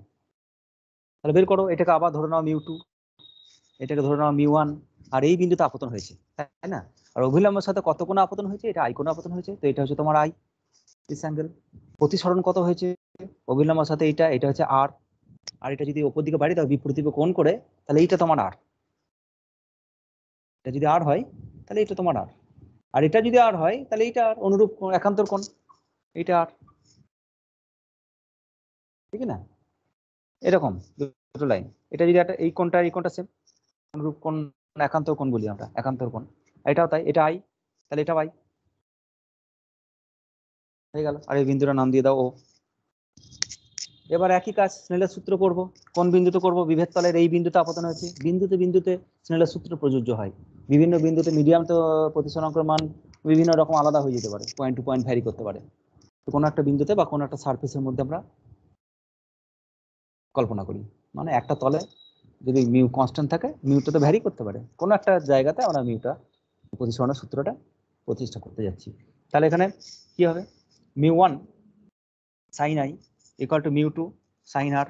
তাহলে বের করো। এটাকে আবার ধরে নাও মিউ টু, এটাকে ধরে নাও মিউ ওয়ান, আর এই বিন্দুতে আপতন হয়েছে, তাই না? আর অভিলম্বের সাথে কত কোণ আপতন হয়েছে, এটা আই কোণ আপতন হয়েছে, তো এটা হচ্ছে তোমার আই দিস অ্যাঙ্গেল। প্রতিসরণ কত হয়েছে অভিলম্বের সাথে, এটা হচ্ছে আর, আর এটা যদি উপর দিকে বাড়ি দাও বিপরীত কোণ করে, তাহলে এইটা তোমার আর, এটা যদি আর হয় তাহলে এটা তোমার আর, আর এটা যদি আর হয় তাহলে এইটা আর, অনুরূপ একান্তর কোণ, এইটা আর, ঠিক না? এরকম দুটো লাইন, এটা যদি একটা, এই কোণটা সেম, অনুরূপ কোণ, একান্তর কোণ বলি আমরা, একান্তর কোণ, এটাও তাই, এটা আই, তাহলে এটা আই হয়ে গেল। আর এই বিন্দুটার নাম দিয়ে দাও ও। এবার একই কাজ স্নেলের সূত্র করব, কোন বিন্দুতে করব, বিভেদ তলের এই বিন্দুতে আপতন হয়েছে, বিন্দুতে বিন্দুতে স্নেলের সূত্র প্রযোজ্য হয়। বিভিন্ন বিন্দুতে মিডিয়াম তো প্রতিসরাঙ্কের মান বিভিন্ন রকম আলাদা হয়ে যেতে পারে, পয়েন্ট টু পয়েন্ট ভ্যারি করতে পারে। তো কোনো একটা বিন্দুতে বা কোনো একটা সারফেসের মধ্যে আমরা কল্পনা করি, মানে একটা তলে যদি মিউ কনস্ট্যান্ট থাকে, মিউটা তো ভ্যারি করতে পারে, কোনো একটা জায়গাতে আমরা মিউটা প্রতিসরণের সূত্রটা প্রতিষ্ঠা করতে যাচ্ছি। তাহলে এখানে কি হবে, mu one sine i equal to mu two sine r,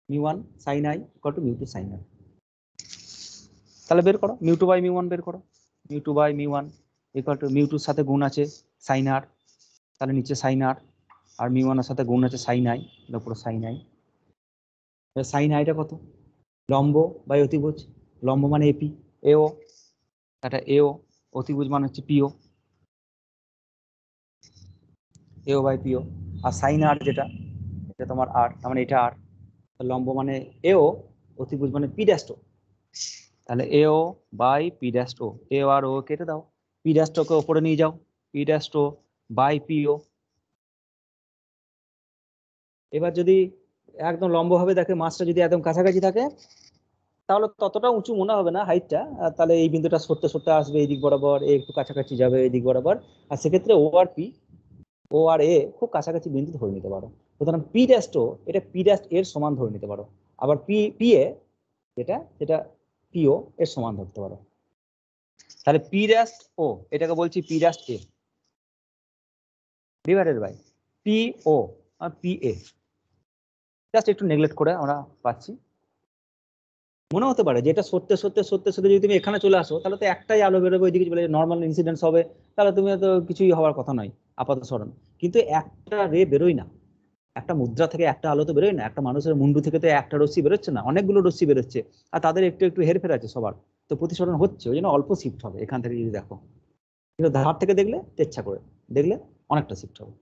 mu one sine i equal to mu two sine r. তাহলে বের করো mu two by mu one, বের করো mu two by mu one equal to, mu টুর সাথে গুণ আছে sign r, তাহলে নিচে সাইন আর মিউ ওয়ানের সাথে গুণ আছে সাইন আই, পুরো সাইন আই। সাইন আইটা কত, লম্ব বাই অতিভুজ, লম্ব মানে এপি, এও, এটা এও, অতিভুজ মানে হচ্ছে পিও, এও বাই পিও। আর সাইন আর যেটা, এটা তোমার আর, তার মানে এটা আর, লম্ব মানে এও, অতিভুজ মানে পি ড্যাশ ও, তাহলে এও বাই পি ড্যাশ ও, এও আর ও কেটে দাও, পি ড্যাশ ওকে উপরে নিয়ে যাও, পি ড্যাশ ও বাই পিও। এবার যদি একদম লম্ব ভাবে দেখে, মাছটা যদি একদম কাছাকাছি থাকে, তাহলে ততটা উঁচু মনে হবে না হাইটটা, তাহলে এই বিন্দুটা সরতে সরতে আসবে এই দিক বরাবর, একটু কাছাকাছি যাবে এই দিক বরাবর, আর সেক্ষেত্রে ও আর পি, ও আর এ খুব কাছাকাছি বিন্দু ধরে নিতে পারো। সুতরাং পি ড্যাশ ও এটা পি ড্যাশ এর সমান ধরে নিতে পারো, আবার পি পি এ যেটা সেটা পিও এর সমান ধরতে পারো। তাহলে পি ড্যাশ ও এটাকে বলছি P dash A divided by P O আর পি এ, জাস্ট একটু নেগলেক্ট করে আমরা পাচ্ছি। মনে হতে পারে যে এটা সরতে সরতে সরতে সরতে যদি তুমি এখানে চলে আসো, তাহলে তো একটাই আলো বেরোবে ওইদিকে, বলে নর্মাল ইনসিডেন্স হবে, তাহলে তুমি তো কিছুই হওয়ার কথা নয় আপাত সরণ। কিন্তু একটা রে বেরোয় না, একটা মুদ্রা থেকে একটা আলো তো বেরোয় না, একটা মানুষের মুন্ডু থেকে তো একটা রশ্মি বেরোচ্ছে না, অনেকগুলো রশ্মি বেরোচ্ছে, আর তাদের একটু একটু হেরফের আছে সবার, তো প্রতিসরণ হচ্ছে, ওই জন্য অল্প শিফট হবে এখান থেকে যদি দেখো, কিন্তু ধার থেকে দেখলে তেচ্ছা করে দেখলে অনেকটা শিফট হবে।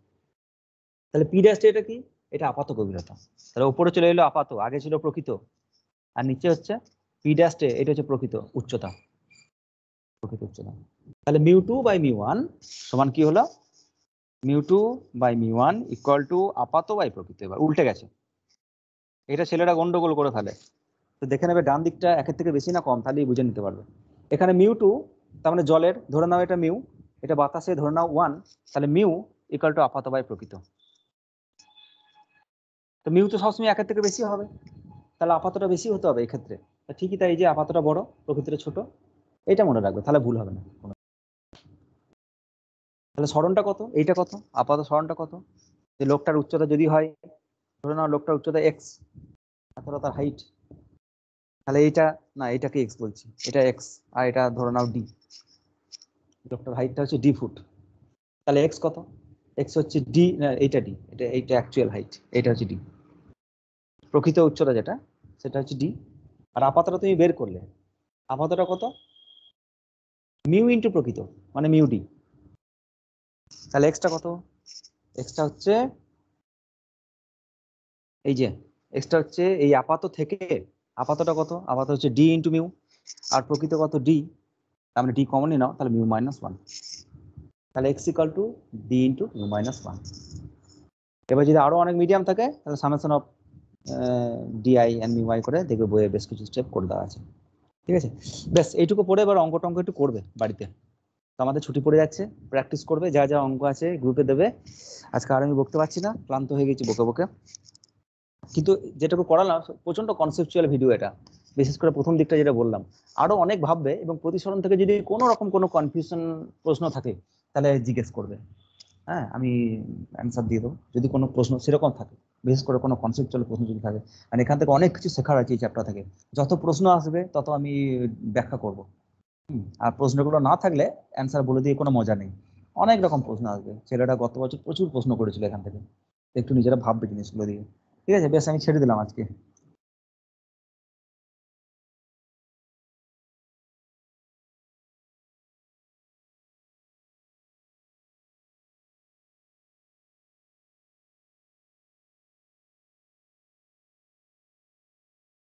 তাহলে পি ড্যাশ এটা কি, এটা আপাত গভীরতা, তাহলে উপরে চলে এলো আপাত, আগে ছিল প্রকৃত, আর নিচে হচ্ছে পি ড্যাশ এটা হচ্ছে প্রকৃত উচ্চতা, প্রকৃত উচ্চতা। তাহলে mu two by mu one সমান কি হলো, mu two by mu one equal to আপাত বাই প্রকৃত। এবার উল্টে গেছে, এটা ছেলেরা গন্ডগোল করে ফেলে। তো দেখে নেবে ডান দিকটা একের থেকে বেশি না কম, তাহলেই বুঝে নিতে পারবে। এখানে মিউ 2 তার মানে জলের, ধরে নাও এটা মিউ, এটা বাতাসে ধরে নাও 1, তাহলে মিউ ইকুয়াল টু আপাত বাই প্রকৃত। তো মিউ তো সবসময় একের থেকে বেশি হবে, তাহলে আপাতটা বেশি হতে হবে এই ক্ষেত্রে। ঠিকই তাই, যে আপাতটা বড় প্রকৃতিটা ছোট, এটা মনে রাখবে, তাহলে ভুল হবে না। তাহলে সরণটা কত, এইটা কত, আপাত সরণটা কত, যে লোকটার উচ্চতা যদি হয়, ধরে নাও লোকটার উচ্চতা এক্স, এতটা তার হাইট, তাহলে এইটা না, এটাকে এক্স বলছি, এটা এক্স, আর এটা ধরে নাও ডি, লোকটার হাইটটা হচ্ছে ডি ফুট, তাহলে এক্স কত, এক্স হচ্ছে ডি, এইটা ডি, এইটা অ্যাকচুয়াল হাইট, এটা হচ্ছে ডি, প্রকৃত উচ্চতা যেটা সেটা হচ্ছে ডি। আর আপাতটা তুমি বের করলে, আপাতটা কত, মিউ ইন্টু প্রকৃত মানে মিউ ডি, তাহলে এক্সটা কত, এক্সটা হচ্ছে এই যে, এক্সটা হচ্ছে এই আপাত থেকে, আপাতটা কত, আপাত হচ্ছে ডি ইন্টু মিউ, আর প্রকৃত কত ডি, তার মানে ডি কমনই নাও, তাহলে মিউ মাইনাস 1, তাহলে X equal to D into mu minus 1। এবার যদি আরো অনেক মিডিয়াম থাকে তাহলে summation of D I and mu I করে দেখবে, বইয়ে বেশ কিছু স্টেপ করে দেওয়া আছে। ঠিক আছে, বেশ এইটুকু পড়ে এবার অঙ্ক টঙ্ক একটু করবে বাড়িতে। তো আমাদের ছুটি পড়ে যাচ্ছে, প্র্যাকটিস করবে, যা যা অঙ্ক আছে গ্রুপে দেবে। আজকে আর আমি বকতে পারছি না, ক্লান্ত হয়ে গেছি বকে বকে, কিন্তু যেটুকু করালাম প্রচন্ড কনসেপচুয়াল ভিডিও এটা, বিশেষ করে প্রথম দিকটা যেটা বললাম। আরো অনেক ভাববে, এবং প্রতিসরণ থেকে যদি কোনো রকম কোনো কনফিউশন প্রশ্ন থাকে তাহলে জিজ্ঞেস করবে, হ্যাঁ আমি অ্যান্সার দিয়ে দেবো যদি কোনো প্রশ্ন সেরকম থাকে, বিশেষ করে কোনো কনসেপচুয়াল প্রশ্ন যদি থাকে। আর এখান থেকে অনেক কিছু শেখার আছে এই চ্যাপ্টার থেকে, যত প্রশ্ন আসবে তত আমি ব্যাখ্যা করব। আর প্রশ্নগুলো না থাকলে অ্যান্সার বলে দিয়ে কোনো মজা নেই, অনেক রকম প্রশ্ন আসবে। ছেলেরা গত বছর প্রচুর প্রশ্ন করেছিল এখান থেকে, একটু নিজেরা ভাববে জিনিসগুলো দিয়ে। ঠিক আছে, বেশ আমি ছেড়ে দিলাম আজকে।